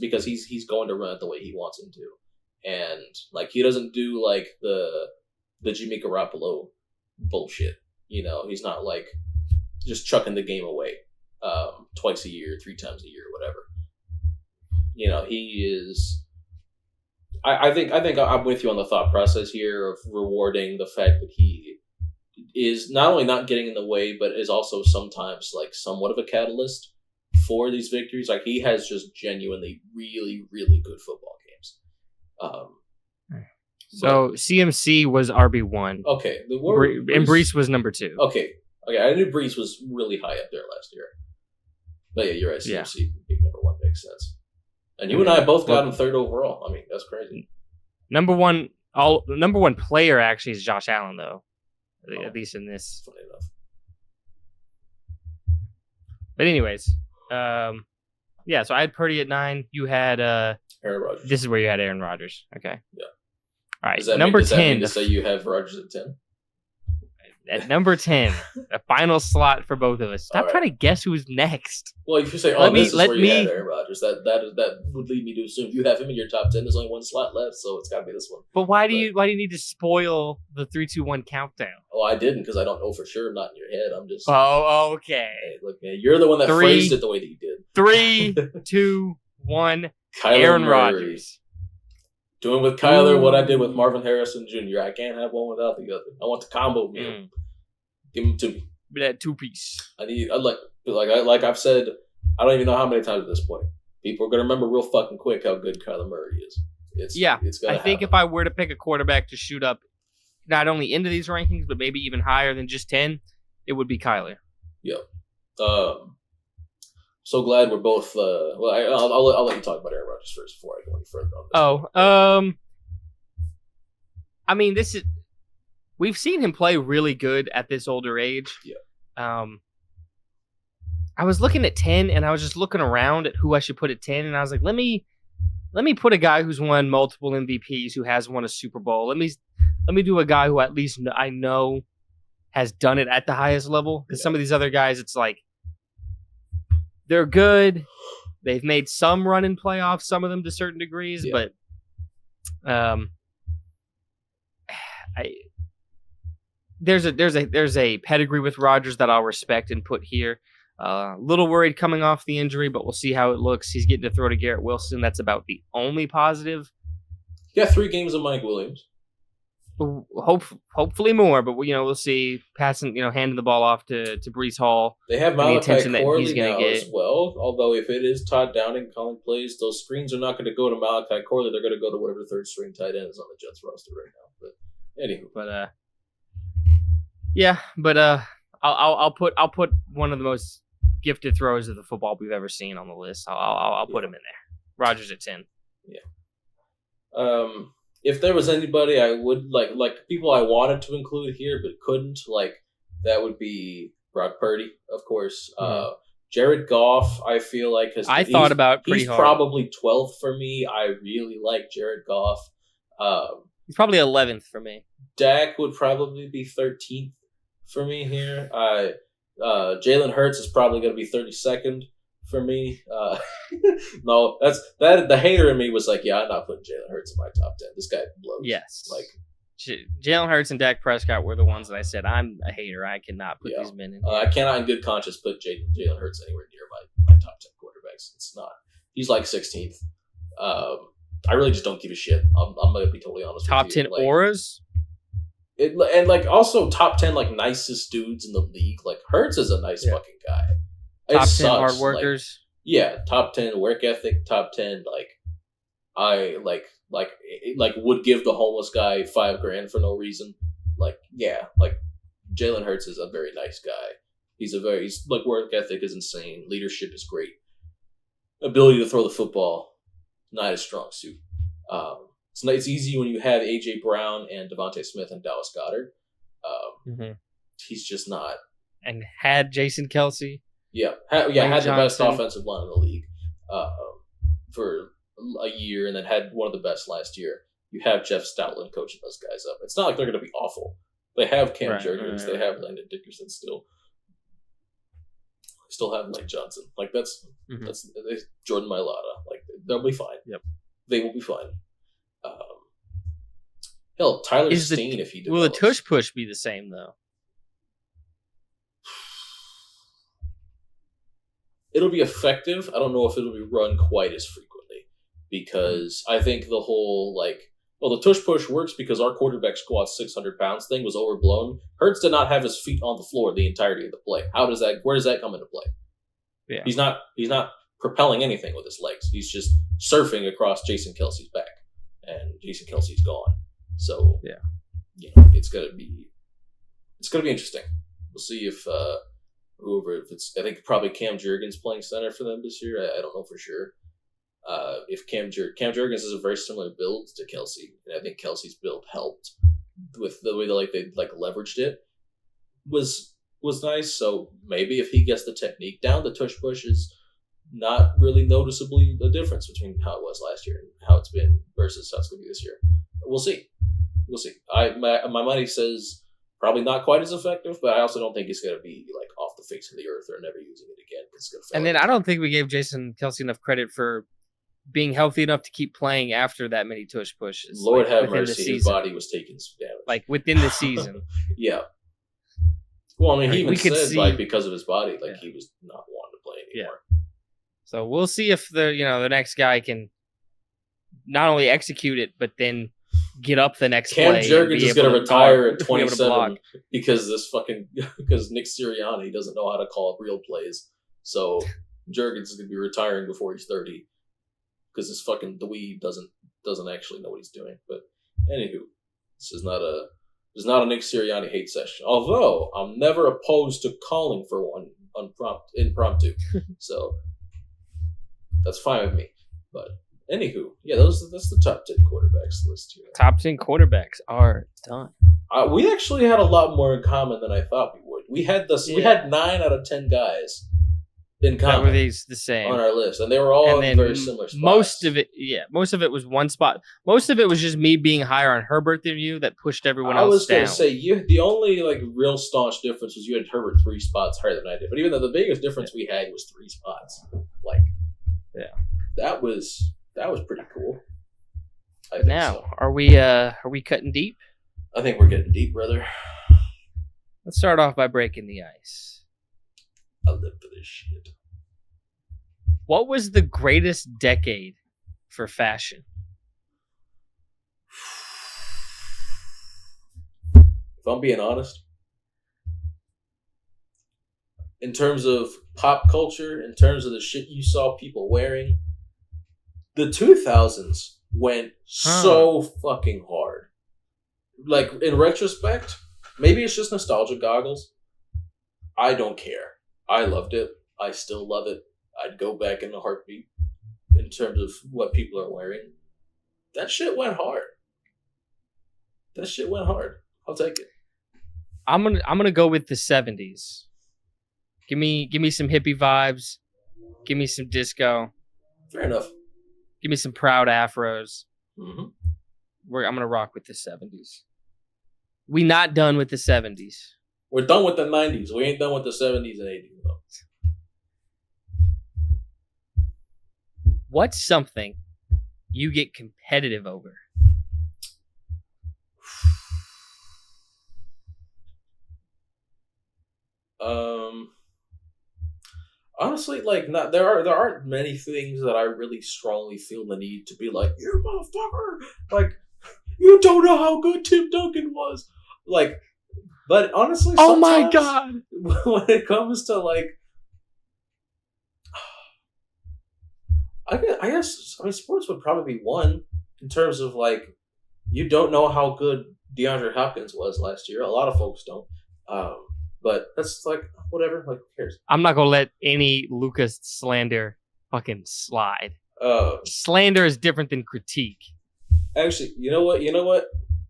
Because he's going to run it the way he wants him to. And like, he doesn't do like the Jimmy Garoppolo bullshit. He's not like just chucking the game away twice a year, 3 times a year, whatever. He is. I think I'm with you on the thought process here of rewarding the fact that he is not only not getting in the way, but is also sometimes like somewhat of a catalyst. for these victories. Like, he has just genuinely really, really good football games. So CMC was RB1. Okay, And Brees was number 2. Okay, I knew Brees was really high up there last year. But yeah, you're right. CMC being number 1 makes sense. And you and I both got him 3rd overall. I mean, that's crazy. Number one player actually is Josh Allen, though. At least in this. Funny enough. But anyways, yeah. So I had Purdy at 9. You had Aaron Rodgers. This is where you had Aaron Rodgers. Okay. Yeah. All right. Does that 10. Does that mean to say you have Rodgers at 10? At number 10, a final slot for both of us. Stop trying to guess who's next. Well, if you say, this is where you had Aaron Rodgers, that would lead me to assume you have him in your top 10. There's only 1 slot left, so it's got to be this one. But why do you need to spoil the 3, 2, 1 countdown? Oh, I didn't, because I don't know for sure. Not in your head. I'm just. Oh, okay. Hey, look, man, you're the one that phrased it the way that you did. 3, 2, 1. Aaron Rodgers. Doing with Kyler what I did with Marvin Harrison Jr. I can't have one without the other. I want the combo meal. Give them to me. That 2-piece. Like I've said, I don't even know how many times at this point. People are gonna remember real fucking quick how good Kyler Murray is. I think if I were to pick a quarterback to shoot up not only into these rankings, but maybe even higher than just 10, it would be Kyler. Yeah. So glad we're both. I'll let you talk about Aaron Rodgers first before I go any further on this. I mean, we've seen him play really good at this older age. Yeah. I was looking at 10, and I was just looking around at who I should put at 10, and I was like, let me put a guy who's won multiple MVPs, who has won a Super Bowl. Let me do a guy who at least I know has done it at the highest level. Because some of these other guys, it's like they're good. They've made some run in playoffs, some of them to certain degrees, but there's a pedigree with Rodgers that I'll respect and put here. Little worried coming off the injury, but we'll see how it looks. He's getting to throw to Garrett Wilson. That's about the only positive. Yeah, 3 games of Mike Williams. Hopefully more, but we'll see. Passing, handing the ball off to Breece Hall. They have Malachi Corley now as well. Although if it is Todd Downing calling plays, those screens are not going to go to Malachi Corley. They're going to go to whatever 3rd string tight end is on the Jets roster right now. But anywho, I'll put one of the most gifted throwers of the football we've ever seen on the list. I'll put him in there. Rodgers at 10. Yeah. If there was anybody I would like people I wanted to include here but couldn't, that would be Brock Purdy, of course. Mm-hmm. Jared Goff, I feel like thought about pretty hard. He's probably 12th for me. I really like Jared Goff. He's probably 11th for me. Dak would probably be 13th for me here. Jalen Hurts is probably going to be 32nd for me. No, the hater in me was like, I'm not putting Jalen Hurts in my top 10. This guy blows. Yes. Jalen Hurts and Dak Prescott were the ones that I said, I'm a hater. I cannot put these men in. I cannot in good conscience put Jalen Hurts anywhere near my top 10 quarterbacks. It's not. He's 16th. I really just don't give a shit. I'm going to be totally honest top with you. Top 10 auras? Also top 10 nicest dudes in the league. Hurts is a nice fucking guy. Top 10 hard workers. Top 10 work ethic. Top 10 I would give the homeless guy $5,000 for no reason. Jalen Hurts is a very nice guy. He's work ethic is insane. Leadership is great. Ability to throw the football, not his strong suit. It's easy when you have A.J. Brown and Devontae Smith and Dallas Goedert. He's just not. And had Jason Kelce. Had the best offensive line in the league for a year, and then had one of the best last year. You have Jeff Stoutland coaching those guys up. It's not like they're going to be awful. They have Cam Jurgens. They have Landon Dickerson still. They still have Lane Johnson. That's Jordan Mailata. They'll be fine. Yep. They will be fine. Hell, Tyler Steen, if he develops. Will the tush push be the same, though? It'll be effective. I don't know if it'll be run quite as frequently. Because I think the whole, the tush push works because our quarterback squats 600 pounds thing was overblown. Hurts did not have his feet on the floor the entirety of the play. Where does that come into play? Yeah. He's not propelling anything with his legs. He's just surfing across Jason Kelsey's back, and Jason Kelsey's gone. So yeah, it's gonna be interesting. We'll see if if it's, I think probably Cam Jurgens playing center for them this year. I don't know for sure. If Cam Jurgens is a very similar build to Kelsey, and I think Kelsey's build helped with the way they leveraged it was nice. So maybe if he gets the technique down, the tush push is not really noticeably the difference between how it was last year and how it's been versus how it's going to be this year. We'll see. My money says probably not quite as effective, but I also don't think it's going to be like off the face of the earth or never using it again. And then I don't think we gave Jason Kelsey enough credit for being healthy enough to keep playing after that many tush pushes. Lord have mercy, his body was taking some damage. Like within the season. Yeah. Well, I mean, he even said see, because of his body, he was not wanting to play anymore. Yeah. So we'll see if the next guy can not only execute it, but then get up the next Cam play. Cam Jurgens is going to retire at 27 because Nick Sirianni doesn't know how to call real plays. So Jurgens is going to be retiring before he's 30 because this fucking dweeb doesn't actually know what he's doing. But anywho, this is not a Nick Sirianni hate session. Although I'm never opposed to calling for one impromptu. So that's fine with me. But anywho, yeah, that's the top 10 quarterbacks list here. Top 10 quarterbacks are done. We actually had a lot more in common than I thought we would. We had we had 9 out of 10 guys in common. That were the same on our list, and they were all in very similar spots. Most of it was one spot. Most of it was just me being higher on Herbert than you that pushed everyone else down. I was going to say the only real staunch difference was you had Herbert 3 spots higher than I did. But even though the biggest difference we had was 3 spots, that was pretty cool. Are we cutting deep? I think we're getting deep, brother. Let's start off by breaking the ice. I live for this shit. What was the greatest decade for fashion? If I'm being honest, in terms of pop culture, in terms of the shit you saw people wearing, the 2000s went so fucking hard. In retrospect, maybe it's just nostalgia goggles. I don't care. I loved it. I still love it. I'd go back in a heartbeat in terms of what people are wearing. That shit went hard. I'll take it. I'm gonna go with the 70s. Give me some hippie vibes. Give me some disco. Fair enough. Give me some proud afros. Mm-hmm. I'm gonna rock with the 70s. We not done with the 70s. We're done with the 90s. We ain't done with the 70s and 80s though. What's something you get competitive over? Honestly, there aren't many things that I really strongly feel the need to be like, you motherfucker, you don't know how good Tim Duncan was, but honestly, oh my god, when it comes to I guess sports would probably be one in terms of you don't know how good DeAndre Hopkins was last year. A lot of folks don't. But that's whatever. Who cares? I'm not gonna let any Lucas slander fucking slide. Slander is different than critique. Actually, you know what?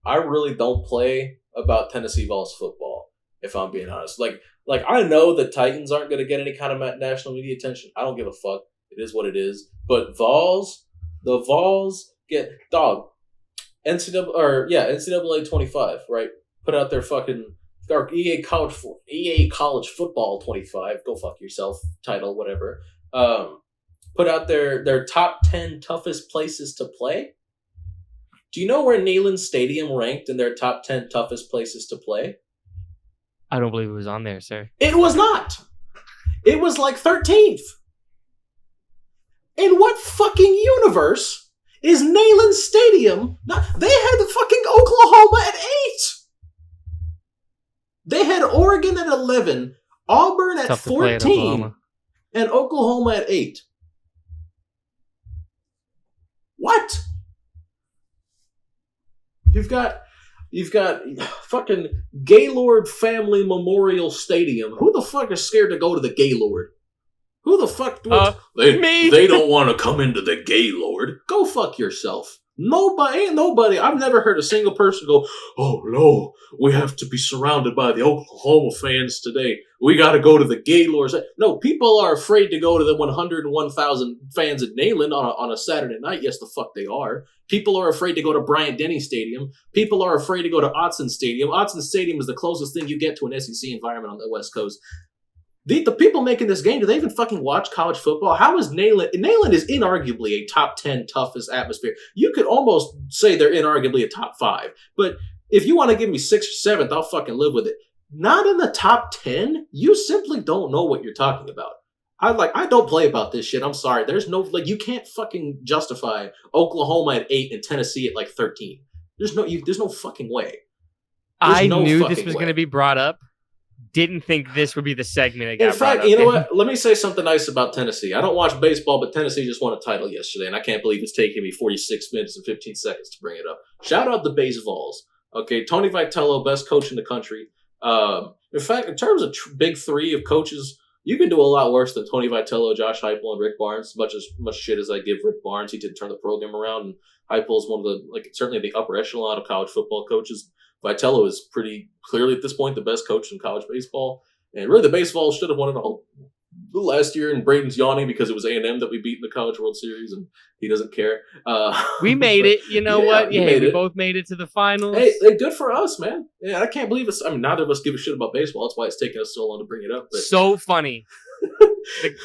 I really don't play about Tennessee Vols football, if I'm being honest. I know the Titans aren't gonna get any kind of national media attention. I don't give a fuck. It is what it is. But the Vols get NCAA 25, right? Put out their fucking or EA College Football 25, go fuck yourself title, whatever. Put out their top 10 toughest places to play. Do you know where Neyland Stadium ranked in their top 10 toughest places to play? I don't believe it was on there, sir. It was not. It was 13th. In what fucking universe is Neyland Stadium? They had the fucking Oklahoma at 8. They had Oregon at 11, Auburn at 14. and Oklahoma at 8. What? You've got fucking Gaylord Family Memorial Stadium. Who the fuck is scared to go to the Gaylord? Who the fuck? Me. They don't want to come into the Gaylord. Go fuck yourself. Nobody. I've never heard a single person go, "Oh no, we have to be surrounded by the Oklahoma fans today. We got to go to the Gaylord." No, people are afraid to go to the 101,000 fans at Neyland on a Saturday night. Yes, the fuck they are. People are afraid to go to Bryant-Denny Stadium. People are afraid to go to Autzen Stadium. Autzen Stadium is the closest thing you get to an SEC environment on the West Coast. The people making this game, do they even fucking watch college football? How is Neyland? Neyland is inarguably a top 10 toughest atmosphere. You could almost say they're inarguably a top 5. But if you want to give me 6th or 7th, I'll fucking live with it. Not in the top 10? You simply don't know what you're talking about. I don't play about this shit. I'm sorry. There's no, you can't fucking justify Oklahoma at 8 and Tennessee at 13. There's no fucking way. I knew this was going to be brought up. Didn't think this would be the segment that got In fact, brought up. you know what? Let me say something nice about Tennessee. I don't watch baseball, but Tennessee just won a title yesterday, and I can't believe it's taking me 46 minutes and 15 seconds to bring it up. Shout out the Bays Vols. Okay, Tony Vitello, best coach in the country. In fact, in terms of big three of coaches, you can do a lot worse than Tony Vitello, Josh Heupel, and Rick Barnes. Much shit as I give Rick Barnes, he did turn the program around, and Heupel is one of the certainly the upper echelon of college football coaches. Vitello is pretty clearly at this point the best coach in college baseball. And really, the baseball should have won it all last year. And Braden's yawning because it was A&M that we beat in the College World Series, and he doesn't care. We made it. You know what? We both made it to the finals. Hey, good for us, man. Yeah, I can't believe it's. I mean, neither of us give a shit about baseball. That's why it's taking us so long to bring it up. But. So funny.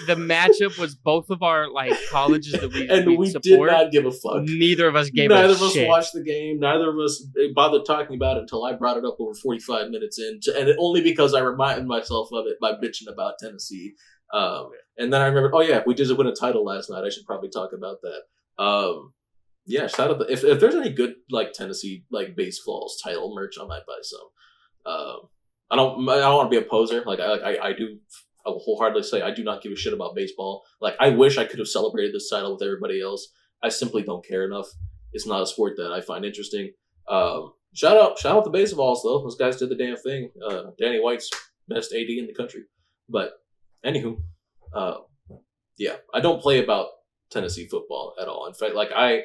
The matchup was both of our colleges that we support. Did not give a fuck. Neither of us gave a shit. Neither of us watched the game. Neither of us bothered talking about it until I brought it up over 45 minutes in, and only because I reminded myself of it by bitching about Tennessee. And then I remember, oh yeah, we did win a title last night. I should probably talk about that. Yeah, shout out if there's any good Tennessee Bays Falls title merch, I might buy some. I don't want to be a poser. I do. I will wholeheartedly say I do not give a shit about baseball. I wish I could have celebrated this title with everybody else. I simply don't care enough. It's not a sport that I find interesting. Shout out the baseballs though. Those guys did the damn thing. Danny White's best AD in the country. But anywho, yeah, I don't play about Tennessee football at all. In fact, I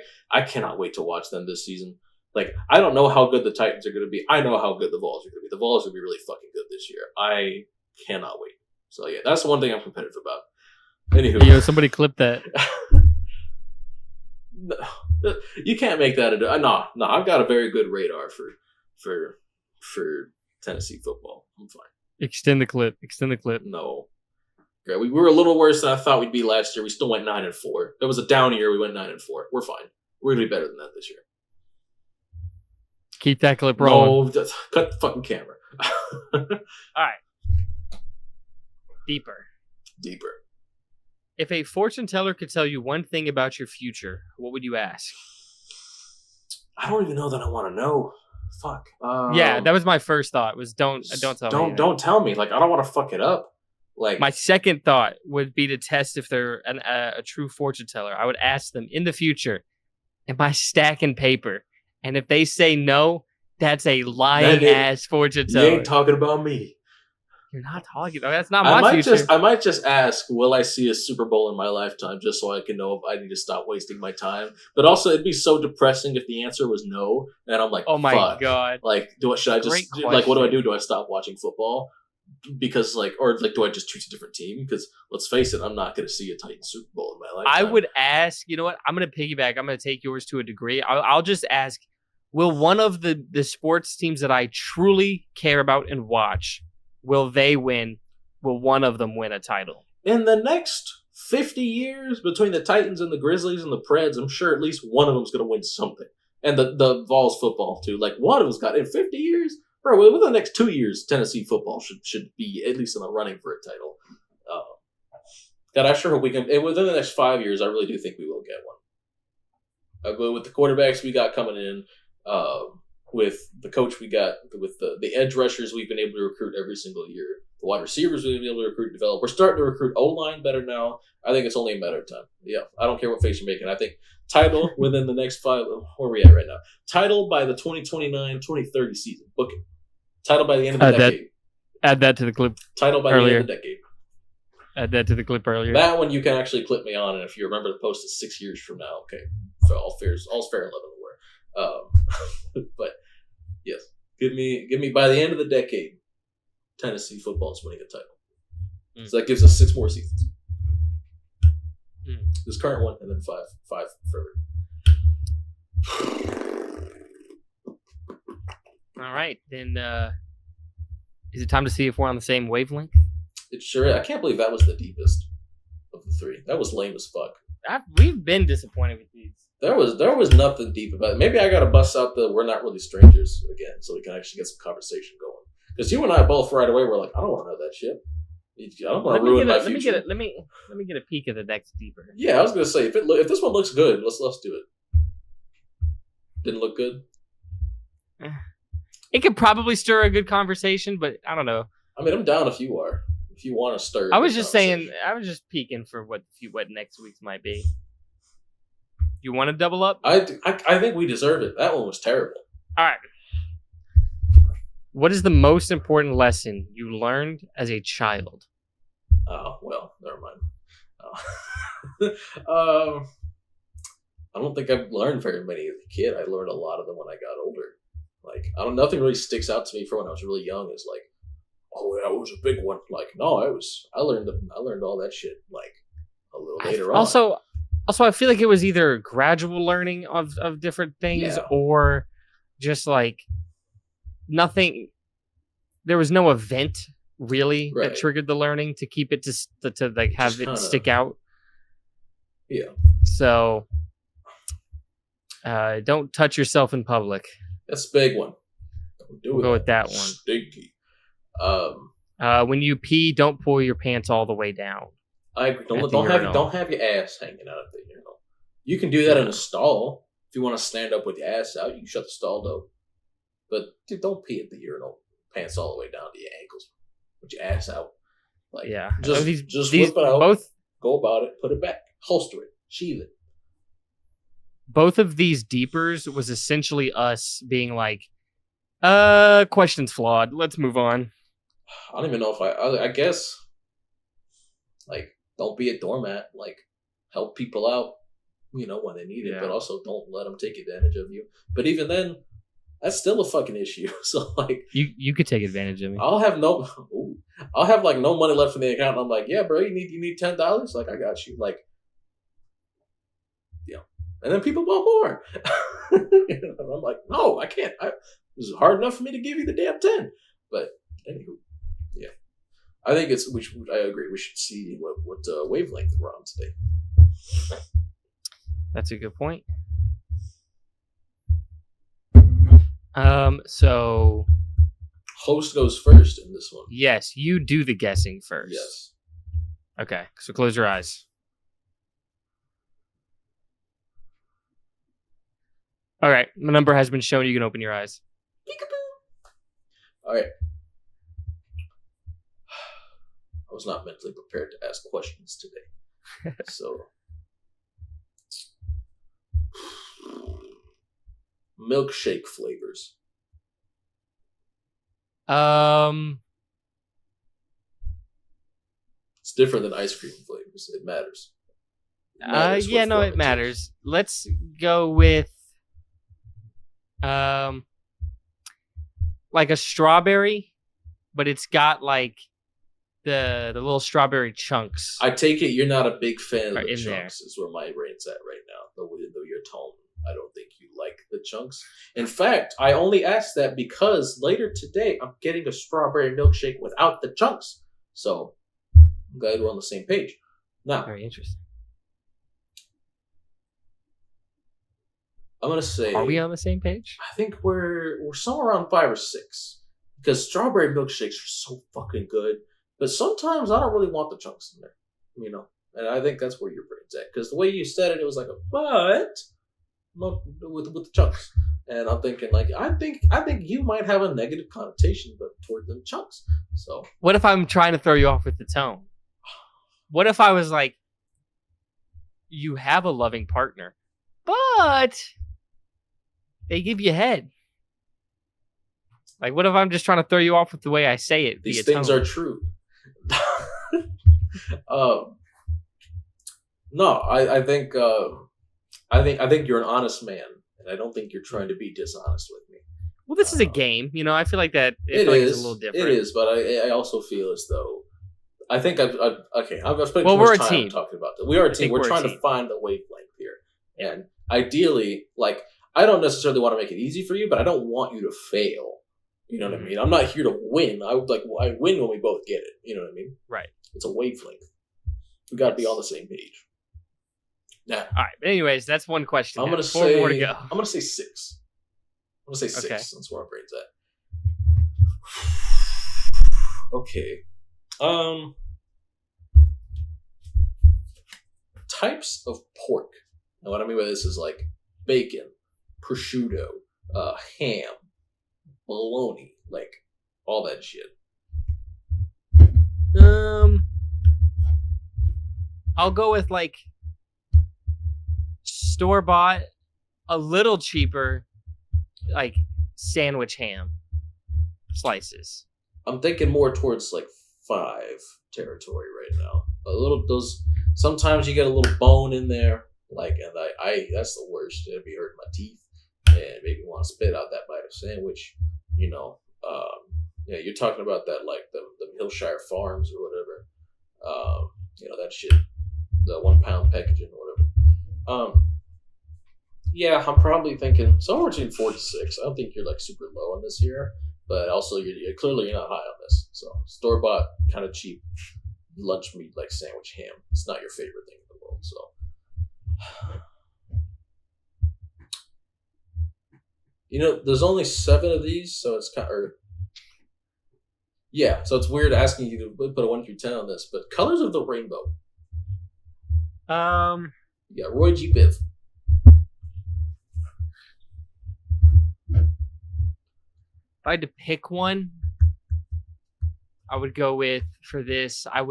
cannot wait to watch them this season. I don't know how good the Titans are going to be. I know how good the Vols are going to be. The Vols are going to be really fucking good this year. I cannot wait. So yeah, that's the one thing I'm competitive about. Anywho, somebody clip that. No, you can't make that no. I've got a very good radar for Tennessee football. I'm fine. Extend the clip. No, okay, we were a little worse than I thought we'd be last year. We still went 9-4. It was a down year. We went 9-4. We're fine. We're gonna be better than that this year. Keep that clip rolling. No, cut the fucking camera. All right. Deeper. If a fortune teller could tell you one thing about your future, what would you ask? I don't even know that I want to know. Fuck. Yeah, that was my first thought. Was don't tell me. Don't tell me. I don't want to fuck it up. My second thought would be to test if they're a true fortune teller. I would ask them in the future, "Am I stacking paper?" And if they say no, that's a lying ass fortune teller. You ain't talking about me. You're not talking. That's not my future. I might just ask, will I see a Super Bowl in my lifetime, just so I can know if I need to stop wasting my time. But also, it'd be so depressing if the answer was no, and I'm like, oh my fuck. God. Should I just what do I do? Do I stop watching football? Because do I just choose a different team? Because let's face it, I'm not going to see a Titans Super Bowl in my lifetime. I would ask. You know what? I'm going to piggyback. I'm going to take yours to a degree. I'll just ask: will one of the sports teams that I truly care about and watch? Will they win? Will one of them win a title? In the next 50 years, between the Titans and the Grizzlies and the Preds, I'm sure at least one of them's going to win something. And the Vols football, too. One of them's got, in 50 years, bro, within the next 2 years, Tennessee football should be at least in the running for a title. God, I sure hope we can. Within the next 5 years, I really do think we will get one. But with the quarterbacks we got coming in, with the coach we got, with the edge rushers we've been able to recruit every single year, The wide receivers we're going to be able to recruit and develop. We're starting to recruit O-line better now. I think it's only a matter of time. Yeah, I don't care what face you're making. I think title within the next 5. Where are we at right now? Title by the 2029-2030 season. Book it. Title by the end of the decade. Add that to the clip. Title by the end of the decade. Add that to the clip earlier. That one you can actually clip me on, and if you remember the post is 6 years from now, okay. So all's fair and level where. But yes, give me by the end of the decade, Tennessee football is winning a title. So that gives us 6 more seasons. This current one, and then five further. All right, then is it time to see if we're on the same wavelength? It sure is. I can't believe that was the deepest of the 3. That was lame as fuck. We've been disappointed with these. There was nothing deep about it. Maybe I gotta bust out the "we're not really strangers" again, so we can actually get some conversation going. Because you and I both right away were like, I don't want to know that shit. I don't want to ruin my future. Let me get a peek at the next deeper. Yeah, I was gonna say if this one looks good, let's do it. Didn't look good. It could probably stir a good conversation, but I don't know. I mean, I'm down if you are. If you want to stir. I was just saying. I was just peeking for what next week's might be. You want to double up? I think we deserve it. That one was terrible. All right. What is the most important lesson you learned as a child? Oh, well, never mind. I don't think I've learned very many as a kid. I learned a lot of them when I got older. Like, nothing really sticks out to me from when I was really young. It's like, oh, that was a big one. Like, no, I learned all that shit like a little later on. Also, I feel like it was either gradual learning of different things or just like nothing. There was no event really that triggered the learning to keep it to like have just it stick out. Yeah. So, don't touch yourself in public. That's a big one. We'll go with that one. Stinky. When you pee, don't pull your pants all the way down. I agree. Don't have your ass hanging out of the urinal. You can do that in a stall if you want to stand up with your ass out. You can shut the stall door, but dude, don't pee at the urinal. Pants all the way down to your ankles with your ass out. Like, just whip it out. Go about it. Put it back. Holster it. Sheath it. Both of these deepers was essentially us being like, question's flawed. Let's move on. I don't even know if I guess, like, don't be a doormat. Like, help people out, when they need it, but also don't let them take advantage of you. But even then, that's still a fucking issue. So, like, you could take advantage of me. I'll have no money left in the account. And I'm like, yeah, bro, you need $10. Like, I got you. Like, and then people want more. I'm like, no, I can't. It was hard enough for me to give you the damn 10. But anywho, yeah, I think I agree. We should see what wavelength we're on today. That's a good point. So host goes first in this one. Yes, you do the guessing first. Yes. Okay, so close your eyes. All right, the number has been shown. You can open your eyes. Peekaboo. All right. I was not mentally prepared to ask questions today. So, milkshake flavors. It's different than ice cream flavors. It matters. It matters. Let's go with like a strawberry, but it's got like the little strawberry chunks. I take it you're not a big fan of the chunks. There. Is where my brain's at right now. Though your tone, I don't think you like the chunks. In fact, I only asked that because later today I'm getting a strawberry milkshake without the chunks. So I'm glad we're on the same page. Now, very interesting. I'm gonna say, are we on the same page? I think we're somewhere around 5 or 6 because strawberry milkshakes are so fucking good. But sometimes I don't really want the chunks in there, and I think that's where your brain's at because the way you said it, it was like a but with the chunks, And I'm thinking, like, I think you might have a negative connotation, but toward them chunks. So, what if I'm trying to throw you off with the tone? What if I was like, you have a loving partner, but they give you head? Like, what if I'm just trying to throw you off with the way I say it? These things tone? are true. No, I think you're an honest man, and I don't think you're trying to be dishonest with me. Well, this is a game, you know. I feel like that. It's a little different. It is, but I also feel as though I think I've spent well, too we're much a time team. talking about this. We are a team. We're trying to find a wavelength here, and ideally, like, I don't necessarily want to make it easy for you, but I don't want you to fail. You know what I mean? I'm not here to win. I win when we both get it. You know what I mean? Right. It's a wavelength. We got to be on the same page. Now, all right. But anyways, that's one question. I'm gonna say 4 more to go. I'm gonna say 6. I'm gonna say 6. Okay. That's where our brain's at. Okay. Types of pork. Now, what I mean by this is like bacon, prosciutto, ham, bologna, like all that shit. I'll go with like store-bought, a little cheaper, like sandwich ham slices. I'm thinking more towards like 5 territory right now. A little those. Sometimes you get a little bone in there, like, and I that's the worst. It'd be hurting my teeth and make me want to spit out that bite of sandwich. You know, yeah, you're talking about that, like the Hillshire Farms or whatever. You know, that shit, the 1 pound packaging or whatever. Yeah, I'm probably thinking somewhere between 4 to 6. I don't think you're like super low on this here, but also you're clearly not high on this. So store bought, kind of cheap lunch meat like sandwich ham. It's not your favorite thing in the world, so. You know, there's only 7 of these, so it's kind of. Yeah, so it's weird asking you to put a 1 through 10 on this, but colors of the rainbow. Yeah, Roy G. Biv. If I had to pick one, I would go with, for this, I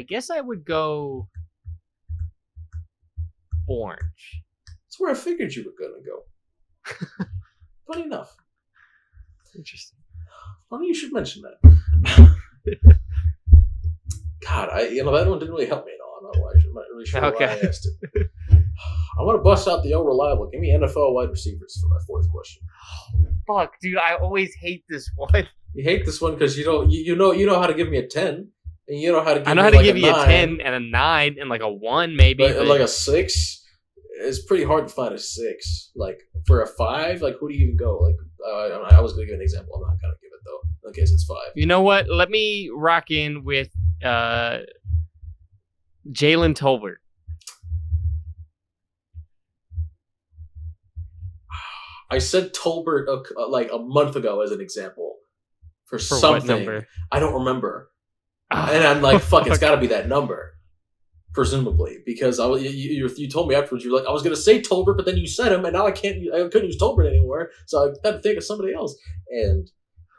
guess I would go orange. That's where I figured you were going to go. Funny enough. Interesting. Funny you should mention that. God, that one didn't really help me at all. I'm not really sure why I asked it. I want to bust out the old reliable. Give me NFL wide receivers for my 4th question. Fuck, dude, I always hate this one. You hate this one because you know how to give me a 10, and you know how to give I know how to give you a 10 and a 9 and like a 1 maybe. But like a 6, it's pretty hard to find a 6. Like for a 5, like who do you even go? Like I was going to give an example. I'm not going to give it though in case it's 5. You know what? Let me rock in with Jalen Tolbert. I said Tolbert like a month ago as an example for something. What number? I don't remember. And I'm like, fuck, it's got to be that number, presumably, because you told me afterwards. You were like, I was gonna say Tolbert, but then you said him, and now I couldn't use Tolbert anymore, so I had to think of somebody else. And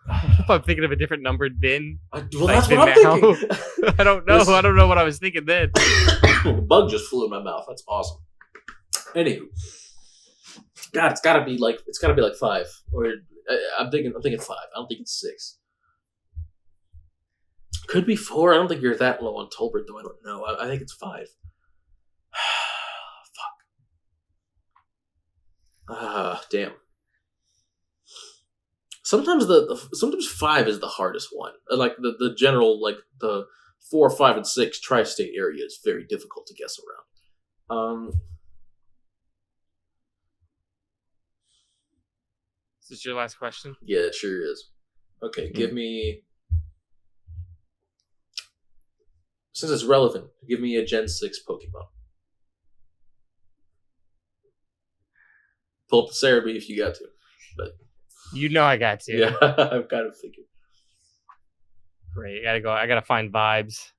if I'm thinking of a different number then, that's what I'm thinking. I don't know. I don't know what I was thinking then. The bug just flew in my mouth. That's awesome. Anywho. God, it's gotta be like 5. Or I'm thinking 5. I don't think it's 6. Could be 4. I don't think you're that low on Tolbert, though. I don't know. I think it's 5. Fuck. Damn. Sometimes sometimes 5 is the hardest one. Like the general, like the 4, 5, and 6 tri-state area is very difficult to guess around. Is this your last question? Yeah, it sure is. Okay, give me... Since it's relevant, give me a Gen 6 Pokemon. Pull up the Cerebi if you got to. But you know I got to. Yeah, I've kind of figured. Great, I gotta find vibes.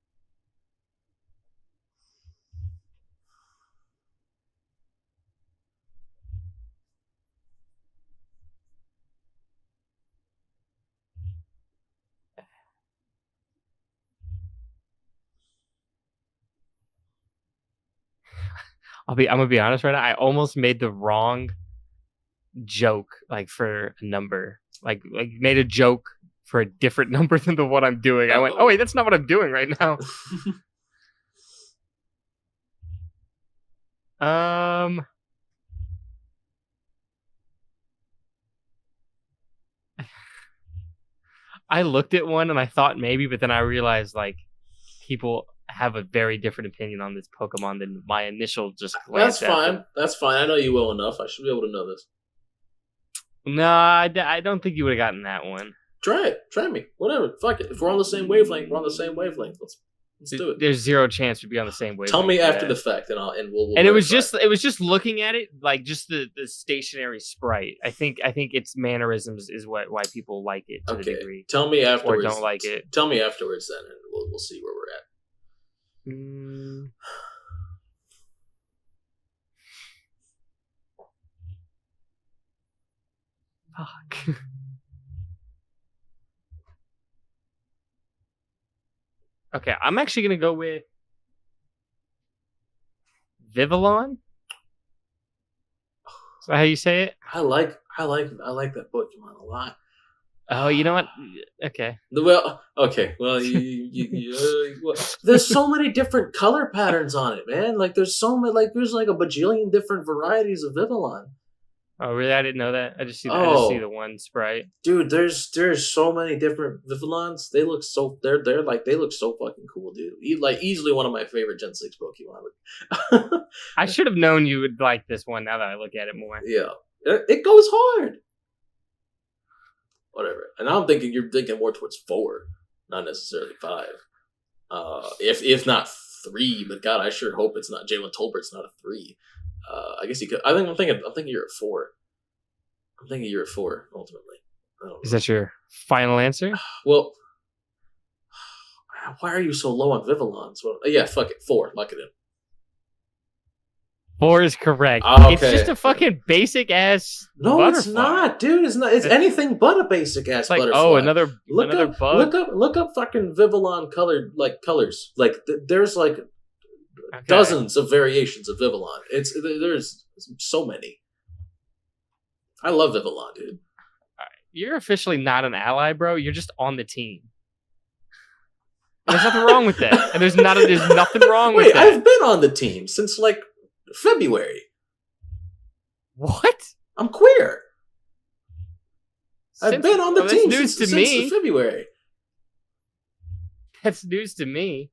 I'm gonna be honest right now. I almost made the wrong joke, like for a number, like made a joke for a different number than the one I'm doing. I went, oh wait, that's not what I'm doing right now. I looked at one and I thought maybe, but then I realized like people have a very different opinion on this Pokemon than my initial just glance. That's fine. That's fine. I know you well enough. I should be able to know this. No, I don't think you would have gotten that one. Try it. Try me. Whatever. Fuck it. If we're on the same wavelength, we're on the same wavelength. Let's do it. There's zero chance we'd be on the same wavelength. Tell me after the fact, and we'll. And it was just looking at it, like just the stationary sprite. I think its mannerisms is why people like it to the degree. Tell me afterwards. Or don't like it. Tell me afterwards then, and we'll see where we're at. Fuck. Okay, I'm actually gonna go with Vivillon. Is that how you say it? I like that Pokemon a lot. Oh, you know what? Okay. Well, there's so many different color patterns on it, man. Like there's so many, like there's like a bajillion different varieties of Vivillon. Oh, really? I didn't know that. I just see the one sprite. Dude, there's so many different Vivillons. They look so they look so fucking cool, dude. Like easily one of my favorite Gen 6 Pokemon. I should have known you would like this one now that I look at it more. Yeah. It goes hard. Whatever. And I'm thinking you're thinking more towards 4, not necessarily 5. If not 3, but God, I sure hope it's not Jalen Tolbert's not a 3. I guess you could. I'm thinking you're at 4. I'm thinking you're at 4 ultimately. Is that your final answer? Well, why are you so low on Vivillons? Well, yeah, fuck it, 4. Lock it in. 4 is correct. Okay. It's just a fucking basic ass. No, butterfly. It's not, dude. It's not. It's anything but a basic ass like, butterfly. Oh, another bug. Look up fucking Vivillon colors. Like there's like dozens of variations of Vivillon. There's so many. I love Vivillon, dude. You're officially not an ally, bro. You're just on the team. And there's nothing wrong with that. And there's nothing wrong with that. I've been on the team since like February. What? I'm queer. I've been on the team since February. That's news to me.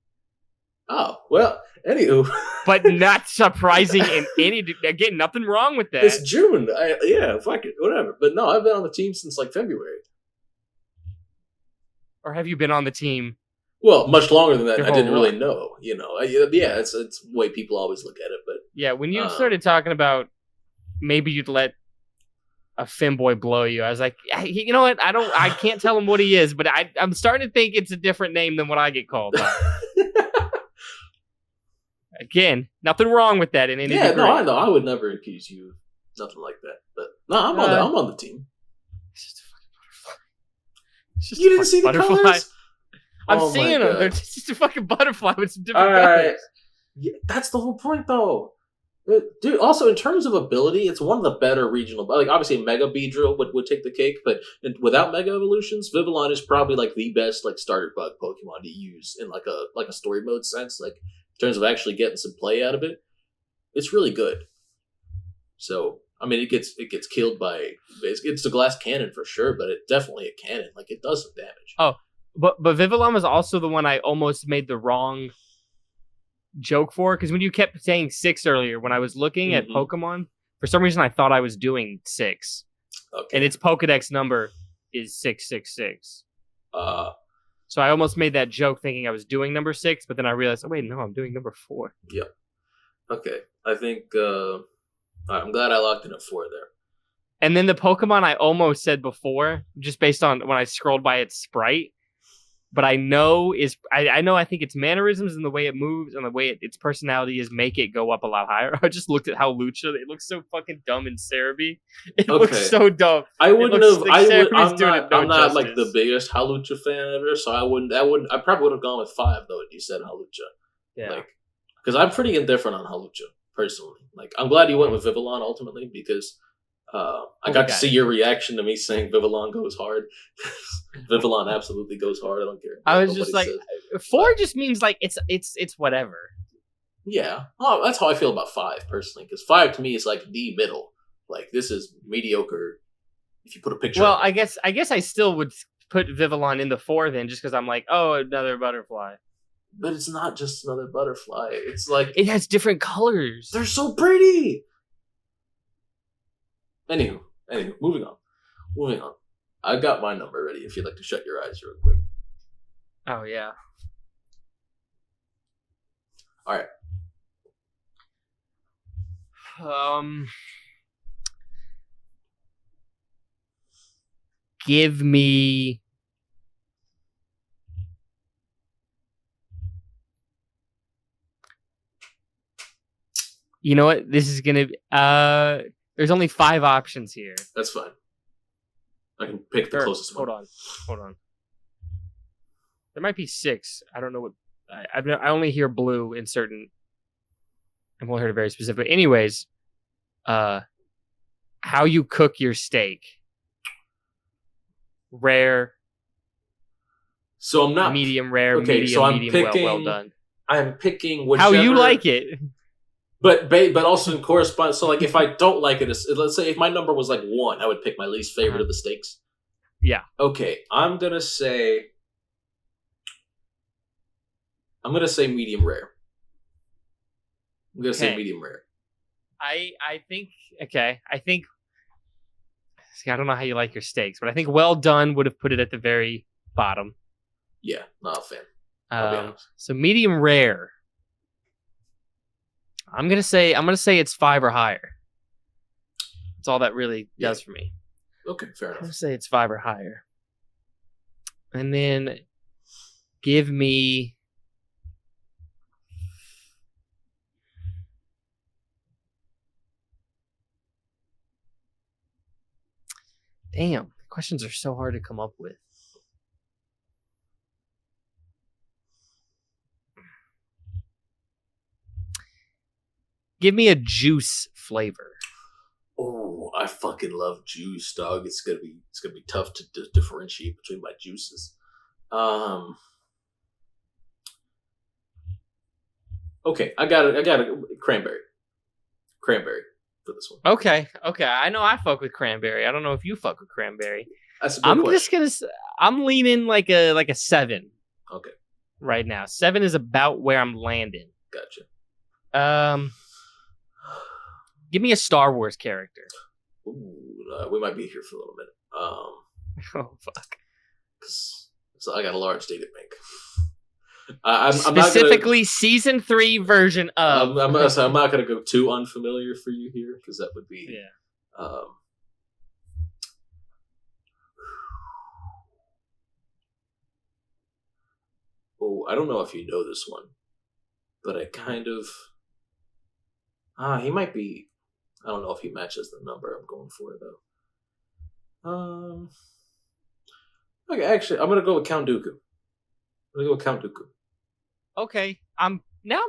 Oh, well, anywho. But not surprising in any... Again, nothing wrong with that. It's June. Yeah, fuck it. Whatever. But no, I've been on the team since like February. Or have you been on the team? Well, much longer than that. I didn't really know. You know, yeah, it's the way people always look at it. But yeah, when you started talking about maybe you'd let a femboy blow you, I was like, you know what? I can't tell him what he is, but I'm starting to think it's a different name than what I get called. Again, nothing wrong with that in any degree. No, I know. I would never accuse you of nothing like that. But no, I'm on the team. It's just a fucking butterfly. You didn't see the colors? I'm seeing them. They're just a fucking butterfly with some different colors. Yeah, that's the whole point, though. Dude, also, in terms of ability, it's one of the better regional... Like, obviously, Mega Beedrill would take the cake, but without Mega Evolutions, Vivillon is probably, like, the best, like, starter bug Pokemon to use in, like a story mode sense. Like, in terms of actually getting some play out of it, it's really good. So, I mean, it gets killed by... It's a glass cannon for sure, but it's definitely a cannon. Like, it does some damage. Oh, but Vivillon was also the one I almost made the wrong joke for, because when you kept saying 6 earlier, when I was looking at Pokemon, for some reason I thought I was doing 6. Okay. And its Pokedex number is 666. So I almost made that joke thinking I was doing number 6, but then I realized, oh wait, no, I'm doing number 4. Yep. Okay. I think I'm glad I locked in at 4 there. And then the Pokemon I almost said before, just based on when I scrolled by its sprite, but I know I think its mannerisms and the way it moves and the way its personality is make it go up a lot higher. I just looked at how Lucha, it looks so fucking dumb in Cerebi. It looks so dumb. I'm not like the biggest Halucha fan ever, so I probably would have gone with 5 though if you said Halucha. Yeah. Like, because I'm pretty indifferent on Halucha. personally. Like, I'm glad you went with Vivillon ultimately because I got to see your reaction to me saying Vivillon goes hard. Vivillon absolutely goes hard. I don't care. I was just like, says. 4 just means like it's whatever. Yeah, that's how I feel about 5 personally. Because 5 to me is like the middle. Like, this is mediocre. If you put a picture. Well, I guess I still would put Vivillon in the 4 then, just because I'm like, oh, another butterfly. But it's not just another butterfly. It's like it has different colors. They're so pretty. Anywho, moving on. I got my number ready. If you'd like to shut your eyes real quick. Oh yeah. All right. Give me. You know what? This is gonna be. There's only 5 options here. That's fine. I can pick the closest one. Hold on. There might be 6. I don't know what. I only hear blue in certain. I've only heard it very specifically. Anyways, how you cook your steak. Rare. So I'm not medium rare. Okay, medium, so I'm medium picking. well done. I'm picking whichever. How you like it. But also in correspondence. So like, if I don't like it, let's say if my number was like 1, I would pick my least favorite of the steaks. Yeah. Okay, I'm gonna say medium rare. I'm gonna say medium rare. I think okay. I think. See, I don't know how you like your steaks, but I think well done would have put it at the very bottom. Yeah, not a fan. I'll be honest. So medium rare. I'm gonna say it's 5 or higher. That's all that really does for me. Okay, fair enough. I'm gonna say it's 5 or higher. And then give me damn, questions are so hard to come up with. Give me a juice flavor. Oh, I fucking love juice, dog. It's gonna be tough to differentiate between my juices. Okay, I got it. Cranberry for this one. Okay. I know I fuck with cranberry. I don't know if you fuck with cranberry. That's a good question. I'm leaning like a 7. Okay. Right now, 7 is about where I'm landing. Gotcha. Give me a Star Wars character. Ooh, we might be here for a little minute. Oh fuck! So I got a large data bank. I'm specifically not gonna, season 3 version of. I'm not gonna go too unfamiliar for you here because that would be I don't know if you know this one, but I kind of. He might be. I don't know if he matches the number I'm going for though. Okay, actually, I'm gonna go with Count Dooku. Okay, I'm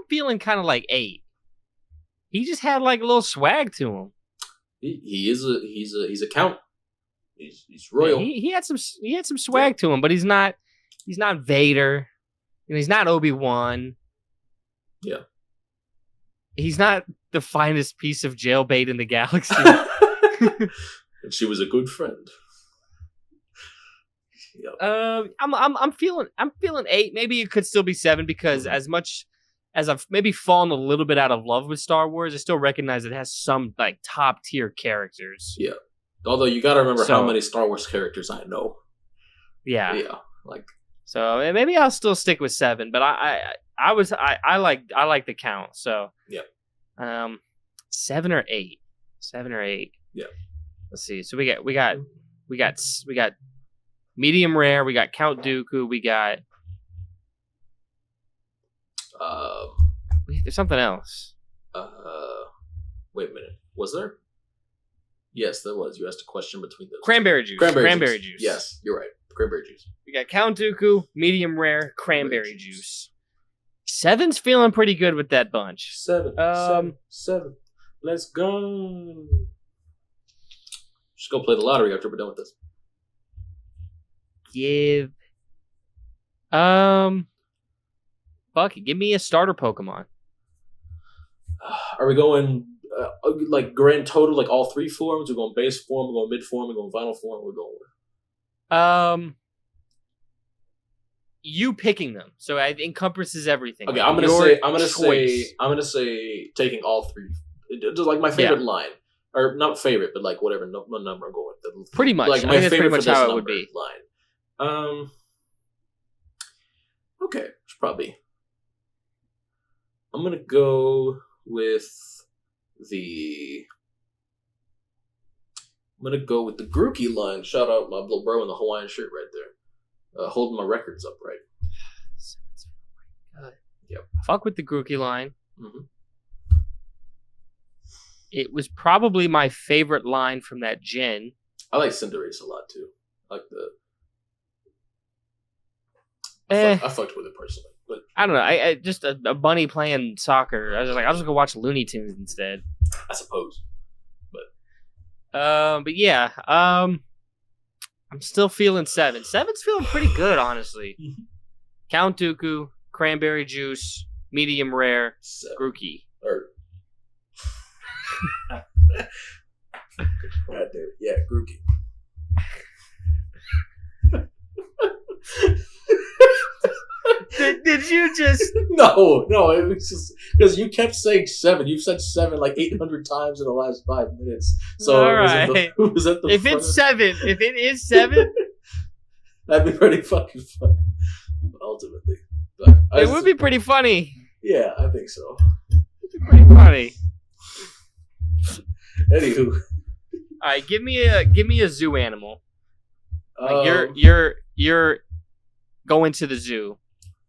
feeling kind of like 8. He just had like a little swag to him. He's a count. He's royal. Yeah, he had some swag to him, but he's not Vader. He's not Obi-Wan. Yeah. He's not the finest piece of jailbait in the galaxy. And she was a good friend. Yep. I'm feeling 8. Maybe it could still be 7 because as much as I've maybe fallen a little bit out of love with Star Wars, I still recognize it has some like top tier characters. Yeah. Although you got to remember how many Star Wars characters I know. Yeah. Yeah. Like. So maybe I'll still stick with 7, but I like the count. So yeah. 7 or 8. 7 or 8. Yeah. Let's see. So we got medium rare. We got Count Dooku. We got. There's something else. Wait a minute. Was there? Yes, there was. You asked a question between those. Cranberry juice. Cranberry juice. Yes, you're right. Cranberry juice. We got Count Dooku, medium rare, cranberry juice. 7's feeling pretty good with that bunch. Seven. Let's go. Just go play the lottery after we're done with this. Fuck it. Give me a starter Pokemon. Are we going like grand total, like all three forms? We're going base form, we're going mid form, we're going final form, we're going you picking them, so it encompasses everything. Okay, I'm gonna say taking all three. Like my favorite line, or not favorite, but like whatever number I'm going with. Pretty much, like my favorite pretty much how it would be. Line. Okay, it's probably. I'm gonna go with the. I'm gonna go with the Grookey line. Shout out my little bro in the Hawaiian shirt right there. Holding my records upright. Yep. Fuck with the Grookey line. Mm-hmm. It was probably my favorite line from that gen. I like Cinderace a lot too. I like the. I fucked with it personally, but I don't know. I just a bunny playing soccer. I was like, I'll just go watch Looney Tunes instead. I suppose, but yeah. I'm still feeling 7. 7's feeling pretty good, honestly. Count Dooku, Cranberry Juice, Medium Rare, Grookey. God damn it. Yeah, Grookey. Did you just... No, it was just because you kept saying 7. You've said 7 like 800 times in the last 5 minutes. So all right. If it is 7, that'd be pretty fucking fun. Ultimately, but it would be pretty funny. Yeah, I think so. It'd be pretty funny. Anywho, all right, give me a zoo animal. Like you're going to the zoo.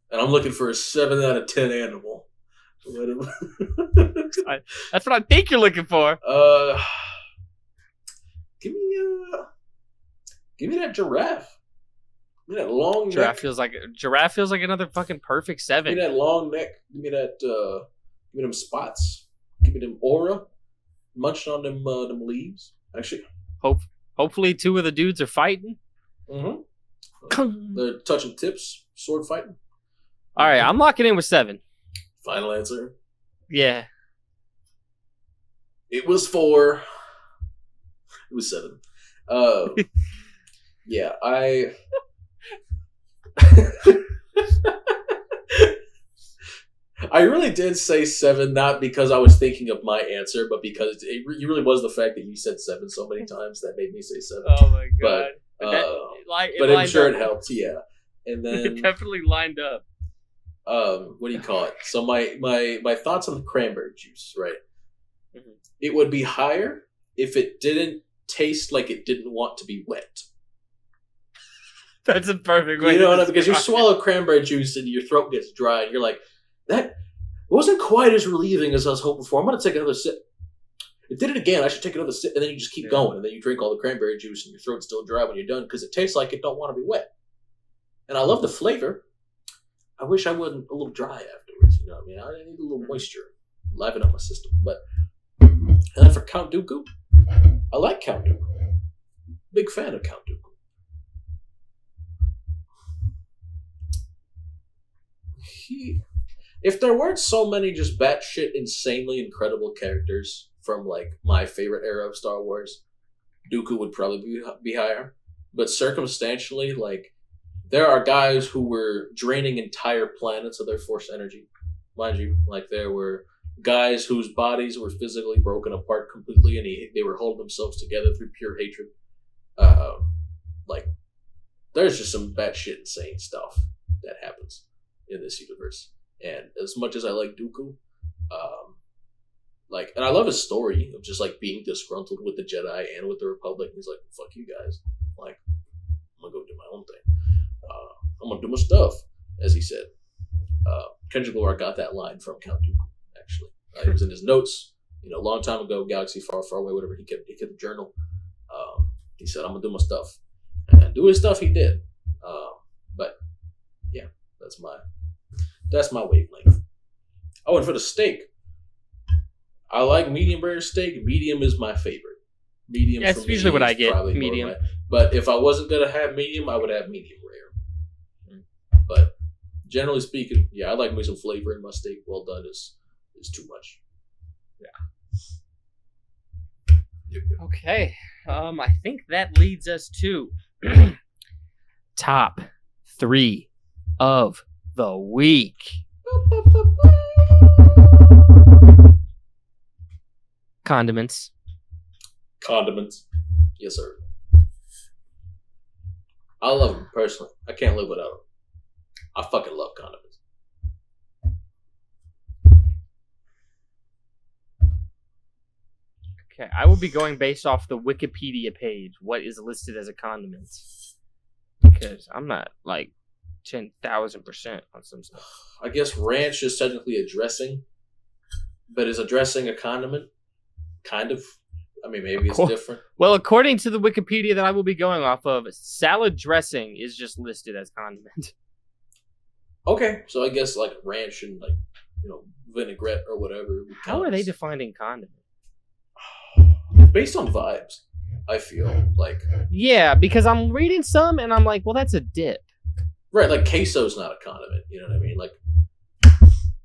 And I'm looking for a 7 out of 10 animal. That's what I think you're looking for. Give me that giraffe. Give me that long giraffe neck. Giraffe feels like another fucking perfect 7. Give me that long neck. Give me that. Give me them spots. Give me them aura. Munching on them leaves. Actually, hopefully 2 of the dudes are fighting. Mm-hmm. They're touching tips. Sword fighting. All right, I'm locking in with 7. Final answer. Yeah. It was 4. It was 7. Yeah, I really did say 7, not because I was thinking of my answer, but because it really was the fact that you said 7 so many times that made me say 7. Oh my god! But I'm sure it helped. Yeah, and then it definitely lined up. What do you call it? So my thoughts on the cranberry juice, right? Mm-hmm. It would be higher if it didn't taste like it didn't want to be wet. That's a perfect way. You know what I mean? Because you swallow cranberry juice and your throat gets dry, and you're like, that wasn't quite as relieving as I was hoping for. I'm gonna take another sip. It did it again. I should take another sip, and then you just keep going, and then you drink all the cranberry juice, and your throat's still dry when you're done because it tastes like it don't want to be wet. And I love the flavor. I wish I wasn't a little dry afterwards. You know what I mean? I need a little moisture, liven up my system. But and then for Count Dooku, I like Count Dooku. Big fan of Count Dooku. If there weren't so many just batshit insanely incredible characters from like my favorite era of Star Wars, Dooku would probably be higher. But circumstantially, like, there are guys who were draining entire planets of their force energy. Mind you, like, there were guys whose bodies were physically broken apart completely, and they were holding themselves together through pure hatred. Like, there's just some batshit insane stuff that happens in this universe. And as much as I like Dooku, like, and I love his story of just like being disgruntled with the Jedi and with the Republic. He's like, "Fuck you guys! Like, I'm gonna go do my own thing. I'm gonna do my stuff," as he said. Kendrick Lamar got that line from Count Dooku. Actually, it was in his notes. You know, a long time ago, galaxy far, far away, whatever. He kept a journal. He said, "I'm gonna do my stuff," and do his stuff. He did. But yeah, that's That's my wavelength. Oh, and for the steak, I like medium rare steak. Medium is my favorite. Medium. Yeah, it's usually what I get. Medium. But if I wasn't gonna have medium, I would have medium rare. But generally speaking, yeah, I like me some flavor in my steak. Well done is too much. Yeah. Yep. Okay. I think that leads us to top 3 of the week. Condiments. Yes, sir. I love them personally. I can't live without them. I fucking love condiments. Okay, I will be going based off the Wikipedia page. What is listed as a condiment? Because I'm not like 10,000% on some stuff. I guess ranch is technically a dressing, but is a dressing a condiment? Kind of. I mean, maybe it's different. Well, according to the Wikipedia that I will be going off of, salad dressing is just listed as condiment. Okay, so I guess like ranch and like, you know, vinaigrette or whatever. How are they defining condiment? Based on vibes, I feel like. Yeah, because I'm reading some and I'm like, well, that's a dip. Right, like queso's not a condiment. You know what I mean? Like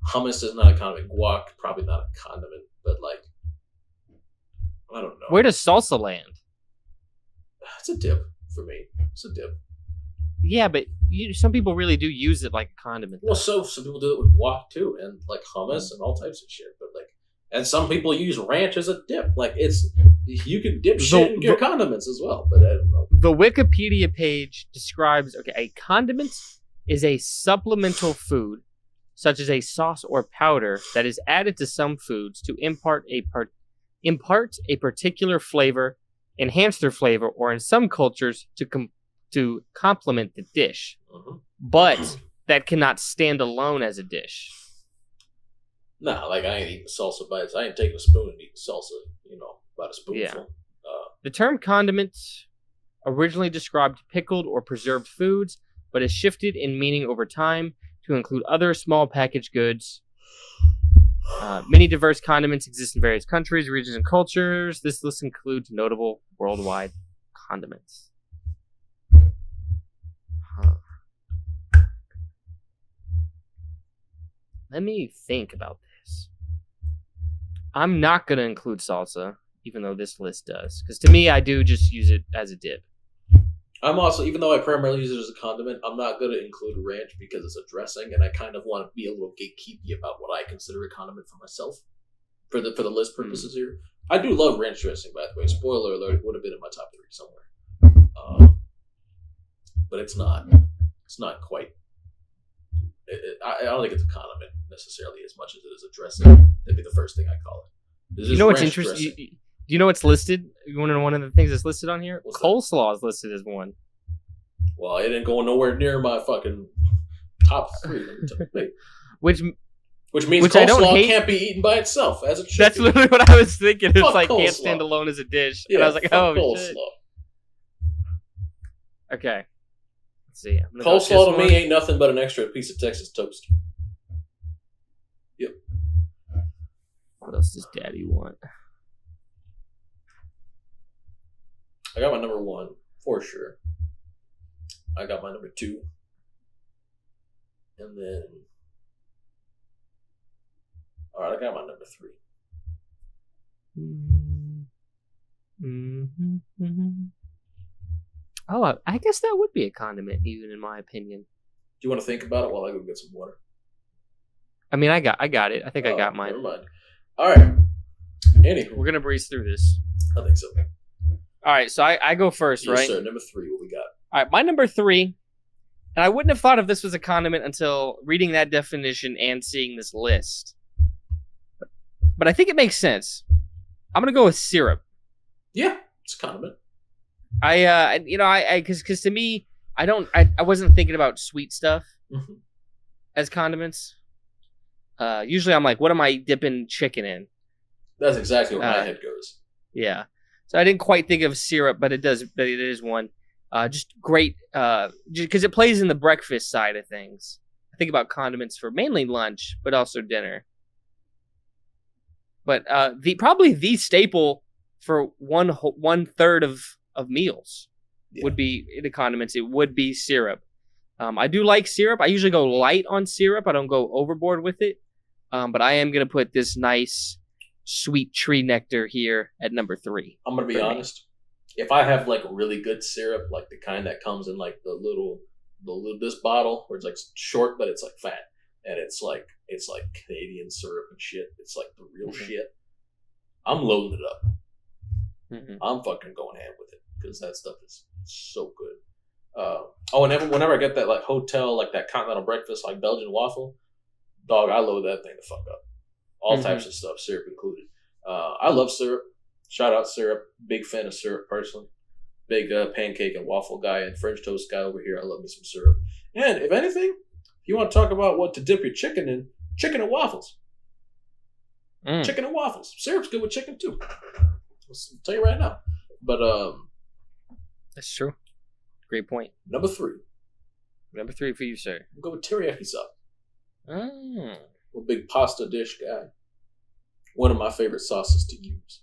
hummus is not a condiment. Guac probably not a condiment, but like I don't know. Where does salsa land? It's a dip for me. It's a dip. Yeah, but some people really do use it like a condiment. Well, so some people do it with guac too, and like hummus and all types of shit. But like, and some people use ranch as a dip. Like you can dip shit in your condiments as well. But I don't know. The Wikipedia page describes a condiment is a supplemental food, such as a sauce or powder that is added to some foods to impart a particular flavor, enhance their flavor, or in some cultures to complement the dish, but that cannot stand alone as a dish. Nah, like I ain't eating salsa bites. I ain't taking a spoon and eating salsa, you know, about a spoonful. Yeah. The term condiment originally described pickled or preserved foods, but has shifted in meaning over time to include other small packaged goods. Many diverse condiments exist in various countries, regions, and cultures. This list includes notable worldwide condiments. Let me think about this. I'm not going to include salsa, even though this list does. Because to me, I do just use it as a dip. I'm also, even though I primarily use it as a condiment, I'm not going to include ranch because it's a dressing, and I kind of want to be a little gatekeepy about what I consider a condiment for myself, for the list purposes here. I do love ranch dressing, by the way. Spoiler alert, it would have been in my top 3 somewhere. But it's not. It's not quite. I don't think it's a condiment necessarily as much as it is a dressing. That'd be the first thing I call it. You know what's interesting? Do you know what's listed? You want to know one of the things that's listed on here? What's coleslaw is listed as one. Well, it ain't going nowhere near my fucking top 3. Which means coleslaw can't be eaten by itself as it should. That's literally what I was thinking. It's fuck like coleslaw. Can't stand alone as a dish. Yeah, and I was like, oh coleslaw. Shit. Okay. Let's see. Coleslaw to me ain't nothing but an extra piece of Texas toast. Yep. What else does Daddy want? I got my number 1 for sure. I got my number 2, and then all right, I got my number 3. Oh, I guess that would be a condiment, even in my opinion. Do you want to think about it while I go get some water? I mean, I got it. I think I got mine. Never mind. All right. Anywho, we're gonna breeze through this. I think so. All right, so I go first, yes, right? Sir. Number 3, what we got? All right, my number 3, and I wouldn't have thought if this was a condiment until reading that definition and seeing this list. But I think it makes sense. I'm gonna go with syrup. Yeah, it's a condiment. Because to me, I wasn't thinking about sweet stuff as condiments. Usually, I'm like, what am I dipping chicken in? That's exactly where my head goes. Yeah. So I didn't quite think of syrup, but it is one. Just great, because it plays in the breakfast side of things. I think about condiments for mainly lunch, but also dinner. But probably the staple for one third of meals would be the condiments. It would be syrup. I do like syrup. I usually go light on syrup. I don't go overboard with it. But I am gonna put this nice sweet tree nectar here at number 3. I'm gonna be honest. If I have like really good syrup, like the kind that comes in like the little this bottle where it's like short but it's like fat and it's like Canadian syrup and shit. It's like the real shit. I'm loading it up. I'm fucking going ham with it because that stuff is so good. Whenever I get that like hotel like that continental breakfast like Belgian waffle, dog, I load that thing the fuck up. All types of stuff, syrup included. I love syrup. Shout out syrup. Big fan of syrup personally. Big pancake and waffle guy and French toast guy over here. I love me some syrup. And if anything, if you want to talk about what to dip your chicken in, chicken and waffles. Chicken and waffles. Syrup's good with chicken too. I'll tell you right now. But that's true. Great point. Number 3. Number 3 for you, sir. We'll go with teriyaki sauce. I'm a big pasta dish guy. One of my favorite sauces to use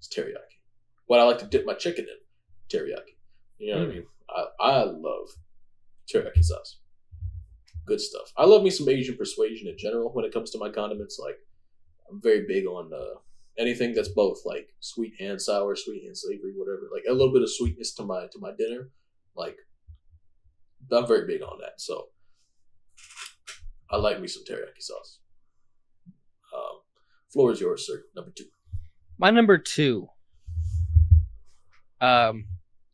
is teriyaki. What I like to dip my chicken in, teriyaki. You know what I mean? I love teriyaki sauce. Good stuff. I love me some Asian persuasion in general when it comes to my condiments. Like, I'm very big on anything that's both like sweet and sour, sweet and savory, whatever. Like a little bit of sweetness to my dinner. Like, I'm very big on that. So I like me some teriyaki sauce. Floor is yours, sir. Number 2. My number 2.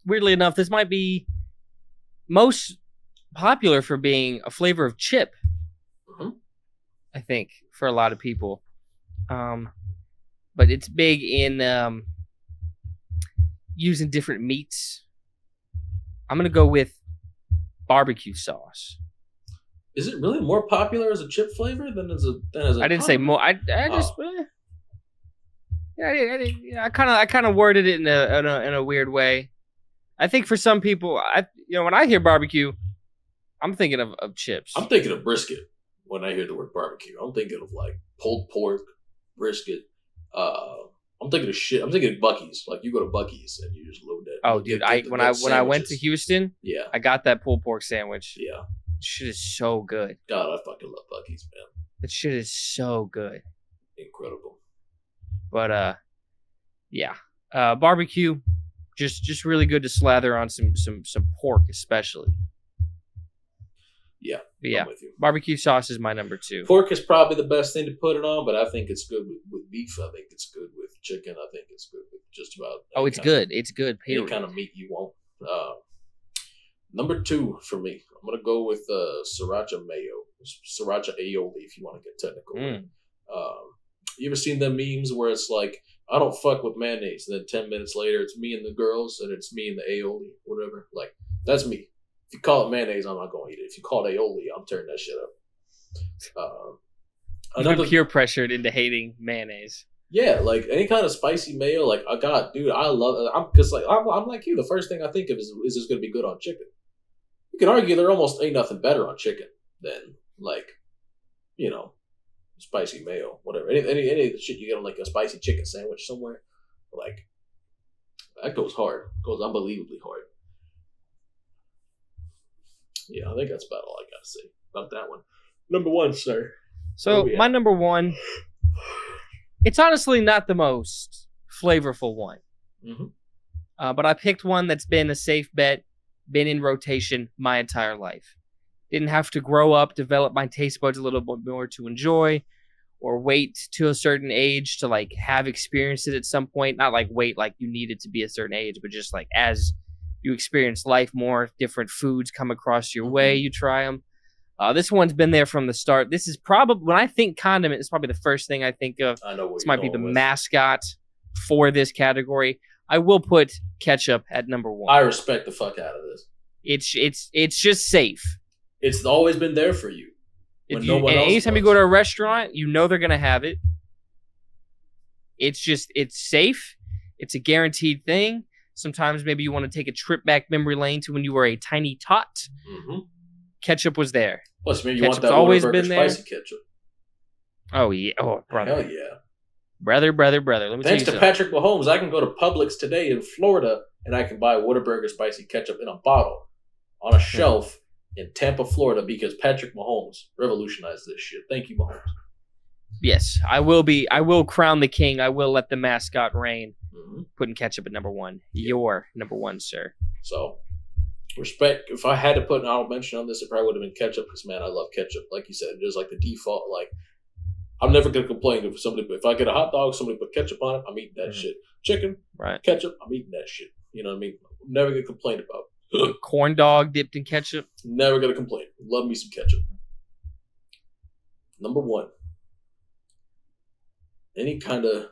Weirdly enough, this might be most popular for being a flavor of chip. I think for a lot of people, but it's big in using different meats. I'm gonna go with barbecue sauce. Is it really more popular as a chip flavor than as a? I didn't say more. I just. I kind of worded it in a weird way. I think for some people, when I hear barbecue, I'm thinking of chips. I'm thinking of brisket when I hear the word barbecue. I'm thinking of like pulled pork, brisket. I'm thinking of shit. I'm thinking of Buc-ee's. Like you go to Buc-ee's and you just load that. Oh, dude! When I went to Houston, I got that pulled pork sandwich. Yeah, shit is so good. God, I fucking love Buc-ee's, man. That shit is so good. Incredible. But barbecue, just really good to slather on some pork, especially. Yeah, I'm with you. Barbecue sauce is my number 2. Pork is probably the best thing to put it on, but I think it's good with beef. I think it's good with chicken. I think it's good with just about. It's good. It's good. Period. Any kind of meat you want. Number 2 for me, I'm gonna go with sriracha mayo, sriracha aioli, if you want to get technical. You ever seen them memes where it's like, I don't fuck with mayonnaise, and then 10 minutes later it's me and the girls, and it's me and the aioli, whatever. Like, that's me. If you call it mayonnaise, I'm not going to eat it. If you call it aioli, I'm turning that shit up. You've been peer pressured into hating mayonnaise. Yeah, like any kind of spicy mayo, like dude, I love it. I'm like you. The first thing I think of is this going to be good on chicken? You can argue there almost ain't nothing better on chicken than like, spicy mayo, whatever. Any of the shit you get on like a spicy chicken sandwich somewhere, like that goes hard. Goes unbelievably hard. Yeah, I think that's about all I got to say about that one. Number 1, sir. So my number 1, it's honestly not the most flavorful one. But I picked one that's been a safe bet, been in rotation my entire life. Didn't have to grow up, develop my taste buds a little bit more to enjoy, or wait to a certain age to like have experienced it at some point. Not like wait like you needed to be a certain age, but just like as you experience life more, different foods come across your way, you try them. This one's been there from the start. This is probably, when I think condiment, it's probably the first thing I think of. I know what this might be the mascot for this category. I will put ketchup at number 1. I respect the fuck out of this. It's just safe. It's always been there for you. Anytime you go to a restaurant, you know they're gonna have it. It's safe. It's a guaranteed thing. Sometimes maybe you want to take a trip back memory lane to when you were a tiny tot. ketchup was there. Plus, man, you want Ketchup's that always Whataburger been there. spicy ketchup. Oh yeah, oh brother, Hell yeah! brother. Let me Thanks tell to you Patrick Mahomes, I can go to Publix today in Florida and I can buy Whataburger spicy ketchup in a bottle on a shelf in Tampa, Florida, because Patrick Mahomes revolutionized this shit. Thank you, Mahomes. Yes, I will crown the king. I will let the mascot reign. Mm-hmm. Putting ketchup at number one. Your number one, sir. So, respect. If I had to put an honorable mention on this, it probably would have been ketchup because, man, I love ketchup. Like you said, it is like the default. Like, I'm never going to complain if I get a hot dog, somebody put ketchup on it, I'm eating that shit. Chicken, right? Ketchup, I'm eating that shit. You know what I mean? I'm never going to complain about corn dog dipped in ketchup. Never going to complain. Love me some ketchup. Number one. Any kind of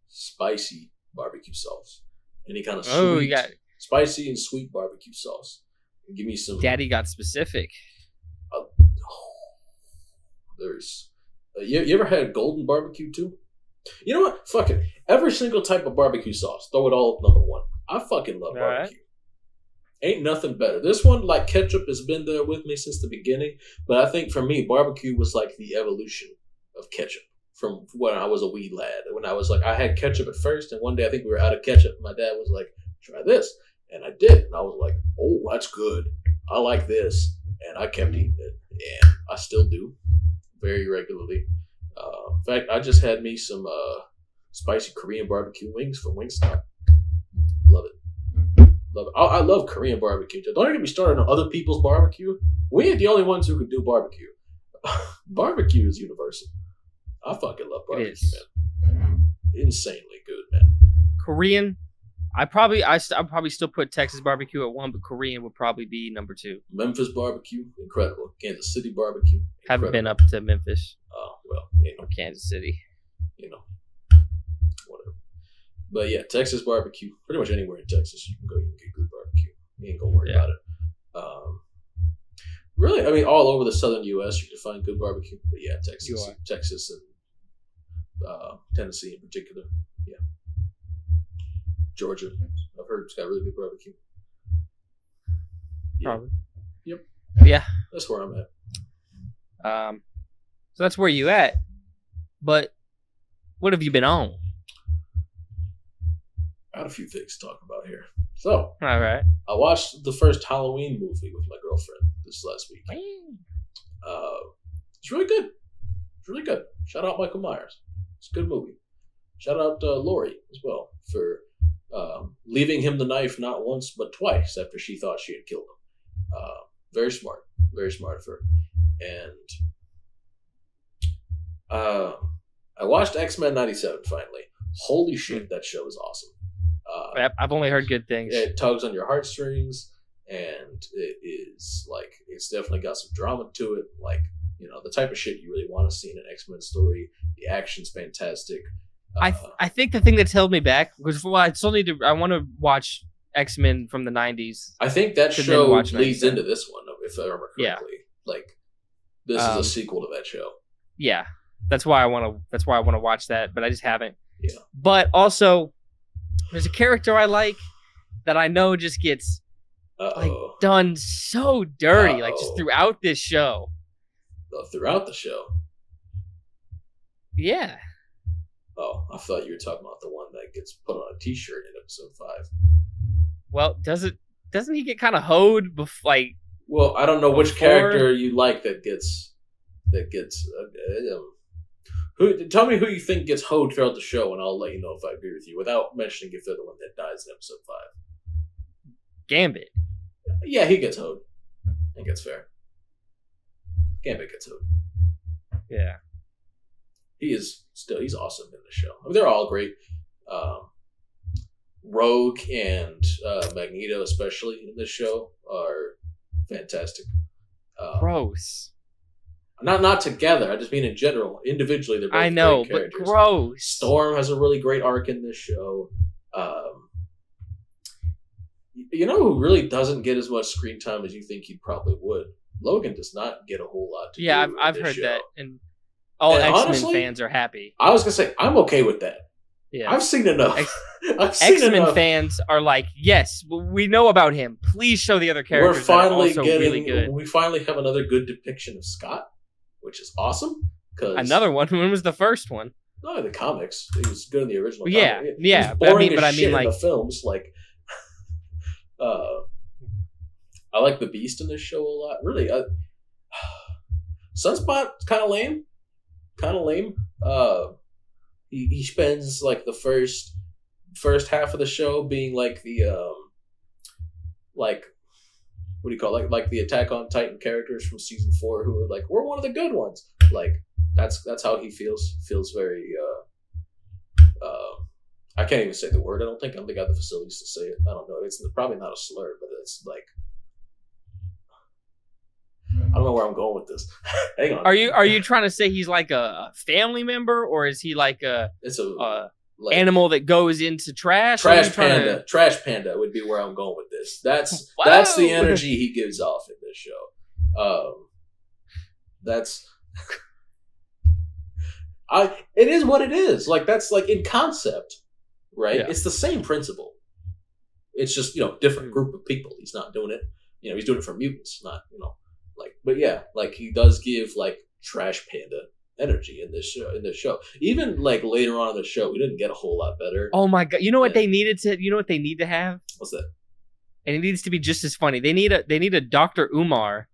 spicy barbecue sauce. Any kind of sweet, spicy and sweet barbecue sauce. And give me some. Daddy got specific. There's. You ever had golden barbecue too? You know what? Fuck it. Every single type of barbecue sauce. Throw it all at number one. I fucking love barbecue. Right. Ain't nothing better. This one, like ketchup, has been there with me since the beginning. But I think for me, barbecue was like the evolution of ketchup. From when I was a wee lad. When I was like, I had ketchup at first, and one day I think we were out of ketchup, and my dad was like, try this. And I did. And I was like, oh, that's good. I like this. And I kept eating it. And I still do. Very regularly. In fact, I just had me some spicy Korean barbecue wings from Wingstop. Love it. Love it. I love Korean barbecue. Don't get me started on other people's barbecue. We ain't the only ones who can do barbecue. Barbecue is universal. I fucking love barbecue, man. Insanely good, man. Korean, I'll probably still put Texas barbecue at one, but Korean would probably be number two. Memphis barbecue, incredible. Kansas City barbecue, incredible. Haven't been up to Memphis. Oh, well, or Kansas City. Whatever. But yeah, Texas barbecue, pretty much anywhere in Texas, you can go, you can get good barbecue. You ain't gonna worry about it. Really, I mean, all over the southern U.S., you can find good barbecue. But yeah, Texas and Tennessee in particular. Yeah. Georgia, I've heard it's got really good barbecue. Yeah. Probably. Yep. Yeah. That's where I'm at. So that's where you at. But what have you been on? I got a few things to talk about here. So, all right. I watched the first Halloween movie with my girlfriend this last week. It's really good. It's really good. Shout out Michael Myers. It's a good movie. Shout out Lori as well for leaving him the knife not once but twice after she thought she had killed him. Very smart. Very smart of her. And I watched X-Men 97 finally. Holy shit, that show is awesome. I've only heard good things. It tugs on your heartstrings, and it is like it's definitely got some drama to it. Like, the type of shit you really want to see in an X-Men story. The action's fantastic. I think the thing that's held me back was I want to watch X-Men from the 90s. I think that show leads into this one, if I remember correctly. Yeah. Like this is a sequel to that show. Yeah, that's why I want to watch that, but I just haven't. Yeah. But also, there's a character I like that I know just gets done so dirty, like just throughout this show. Throughout the show. Yeah. Oh, I thought you were talking about the one that gets put on a T-shirt in episode 5. Well, doesn't he get kind of hoed Well, I don't know which character you like that gets. Tell me who you think gets hoed throughout the show, and I'll let you know if I agree with you, without mentioning if they're the one that dies in episode 5. Gambit. Yeah, he gets hoed. I think it's fair. Gambit gets hoed. Yeah. He's awesome in the show. I mean, they're all great. Rogue and Magneto, especially in this show, are fantastic. Gross. Not together. I just mean in general. Individually, they're both great characters. But gross. Storm has a really great arc in this show. You know who really doesn't get as much screen time as you think he probably would? Logan does not get a whole lot to do. I've heard that, and all X-Men fans are happy. I was gonna say I'm okay with that. Yeah. I've seen enough. X-Men fans are like, yes, we know about him. Please show the other characters. We're finally that are also really good. We finally have another good depiction of Scott, which is awesome. Another one. When was the first one? No, in the comics, he was good in the original. Yeah, comic. Yeah. But I mean, like in the films, like, I like the Beast in this show a lot. Really, Sunspot's kind of lame. He spends like the first half of the show being like the like, what do you call it? Like the Attack on Titan characters from season 4 who are like, we're one of the good ones. Like that's how he feels. Feels very I can't even say the word. I don't think I have the facilities to say it. I don't know. It's probably not a slur, but it's like, I don't know where I'm going with this. Hang on. Are you trying to say he's like a family member, or is he like it's a like, animal that goes into trash? Trash panda. Trash panda would be where I'm going with this. That's the energy he gives off in this show. It is what it is. Like that's like in concept, right? Yeah. It's the same principle. It's just, different group of people. He's not doing it. He's doing it for mutants, not, like, but yeah, like he does give like trash panda energy in this show. Even like later on in the show, we didn't get a whole lot better. Oh my god! You know what they need to have? What's that? And it needs to be just as funny. They need a Dr. Umar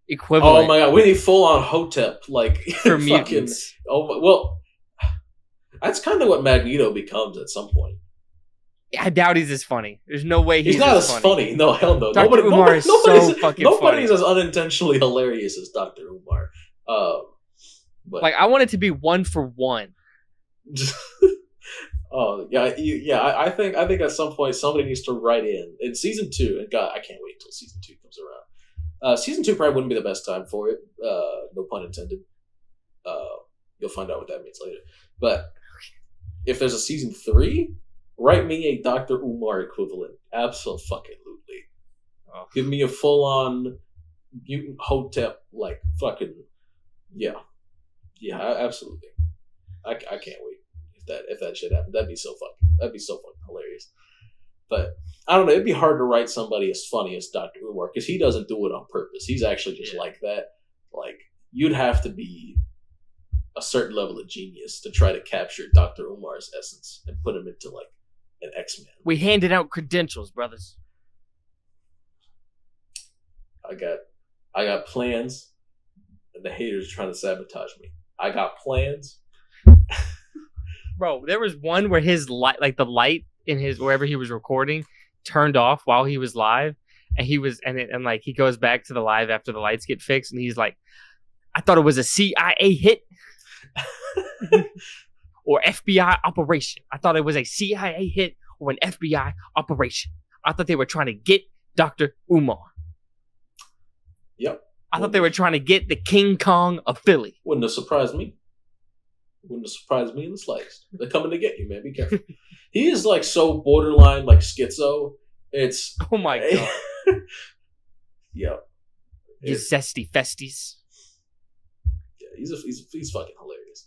equivalent. Oh my god, we need full on Hotep like for mutants. Well, that's kind of what Magneto becomes at some point. I doubt he's as funny. There's no way he's not as funny. No, hell no. Dr. Umar is so fucking funny. Nobody's as unintentionally hilarious as Dr. Umar. But like I want it to be 1 for 1. Oh yeah. I think at some point somebody needs to write in season 2. And God, I can't wait until season 2 comes around. Season 2 probably wouldn't be the best time for it. No pun intended. You'll find out what that means later. But if there's a season 3, write me a Dr. Umar equivalent. Absolutely. Oh. Give me a full on mutant Hotep like fucking yeah. Yeah, absolutely. I can't wait if that shit happened. That'd be so fucking hilarious. But I don't know. It'd be hard to write somebody as funny as Dr. Umar because he doesn't do it on purpose. He's actually just like that. Like you'd have to be a certain level of genius to try to capture Dr. Umar's essence and put him into like an X-Men. We handed out credentials, brothers. I got plans, and the haters are trying to sabotage me. I got plans. Bro, there was one where his light, like the light in his wherever he was recording, turned off while he was live, and he was and like he goes back to the live after the lights get fixed, and he's like, "I thought it was a CIA hit." Or FBI operation. I thought it was a CIA hit or an FBI operation. I thought they were trying to get Dr. Umar. Yep. I thought they were trying to get the King Kong of Philly. Wouldn't have surprised me. Wouldn't have surprised me in the slightest. They're coming to get you, man. Be careful. He is like so borderline like schizo. It's oh my god. Yep. You zesty festies. Yeah, he's fucking hilarious.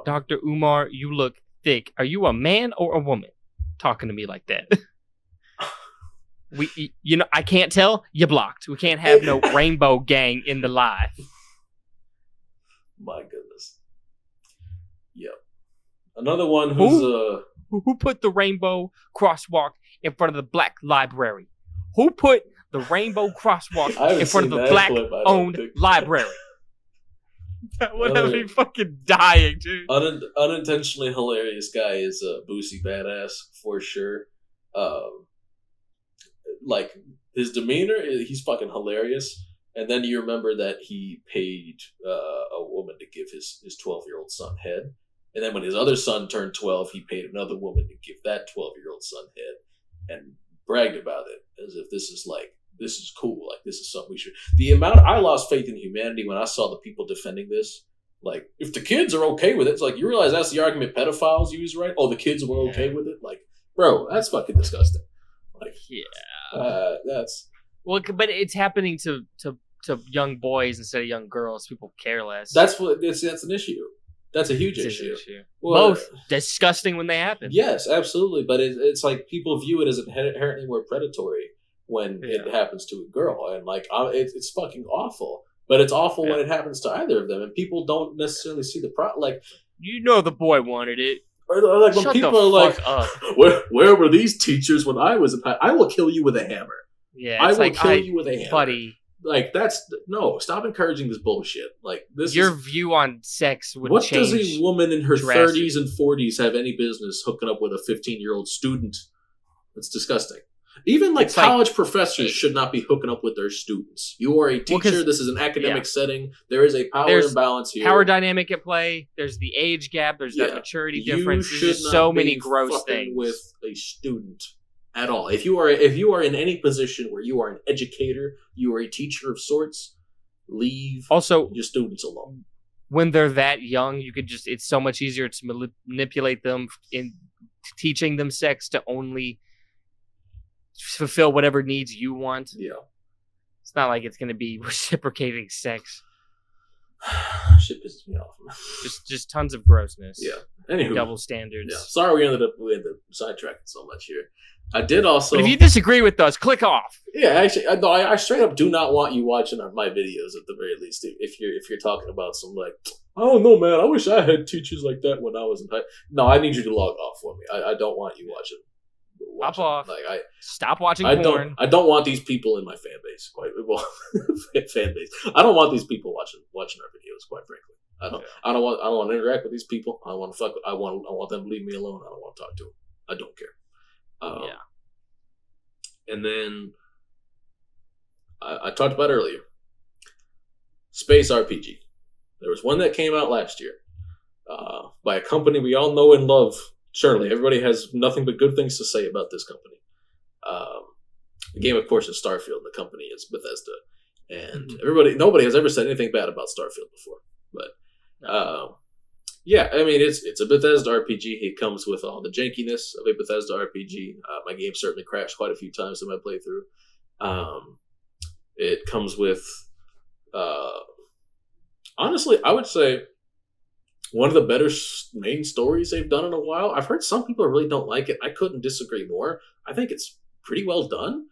Dr. Umar, you look thick. Are you a man or a woman? Talking to me like that. I can't tell. You blocked. We can't have no rainbow gang in the live. My goodness. Yep. Another one who's who put the rainbow crosswalk in front of the black library? Who put the rainbow crosswalk in front of the black-owned library? That would have me fucking dying, dude. Unintentionally hilarious guy is Boosie Badass for sure. Like his demeanor, he's fucking hilarious. And then you remember that he paid a woman to give his 12-year-old son head. And then when his other son turned 12, he paid another woman to give that 12-year-old son head and bragged about it as if this is cool. Like, this is something we should... I lost faith in humanity when I saw the people defending this. Like, if the kids are okay with it, it's like, you realize that's the argument pedophiles use, right? Oh, the kids were okay with it? Like, bro, that's fucking disgusting. Like, yeah. That's... Well, but it's happening to young boys instead of young girls. People care less. That's an issue. That's a huge It's an issue. issue. Well, Both disgusting when they happen. yes, absolutely. But it's like people view it as inherently more predatory when it happens to a girl, and like it's fucking awful. But it's awful when it happens to either of them, and people don't necessarily see the like. You know, the boy wanted it. Or like when Shut people the are like, fuck up. where were these teachers when I was I will kill you with a hammer. Yeah, I will kill you with a hammer. Buddy. Like, stop encouraging this bullshit. Like, your view on sex would what change. What does a woman in her 30s and 40s have any business hooking up with a 15-year-old student? That's disgusting. Even like college professors should not be hooking up with their students. You are a teacher. This is an academic setting. There is a power imbalance here. Power dynamic at play. There's the age gap. There's that maturity difference. There's just so many gross things with a student at all. If you are in any position where you are an educator, you are a teacher of sorts, leave also your students alone. When they're that young, it's so much easier to manipulate them in teaching them sex to only fulfill whatever needs you want. Yeah. It's not like it's going to be reciprocating sex. Shit pisses me off. just tons of grossness. Yeah. Anywho, double standards. Yeah. Sorry we ended up sidetracking so much here. I did also. But if you disagree with us, click off. Yeah, actually, I straight up do not want you watching my videos at the very least. If you're talking about some like, I don't know, man. I wish I had teachers like that when I was in high. No, I need you to log off for me. I don't want you watching. Hop off. Like stop watching porn. I don't want these people in my fan base. Quite well, fan base. I don't want these people watching our videos. Quite frankly, I don't want to interact with these people. I want to fuck. I want them to leave me alone. I don't want to talk to them. I don't care. And then I talked about earlier, space RPG. There was one that came out last year by a company we all know and love. Surely, everybody has nothing but good things to say about this company. The game, of course, is Starfield. The company is Bethesda, and nobody has ever said anything bad about Starfield before. But yeah, I mean, it's a Bethesda RPG. It comes with all the jankiness of a Bethesda RPG. My game certainly crashed quite a few times in my playthrough. It comes with, honestly, I would say one of the better main stories they've done in a while. I've heard some people really don't like it. I couldn't disagree more. I think it's pretty well done.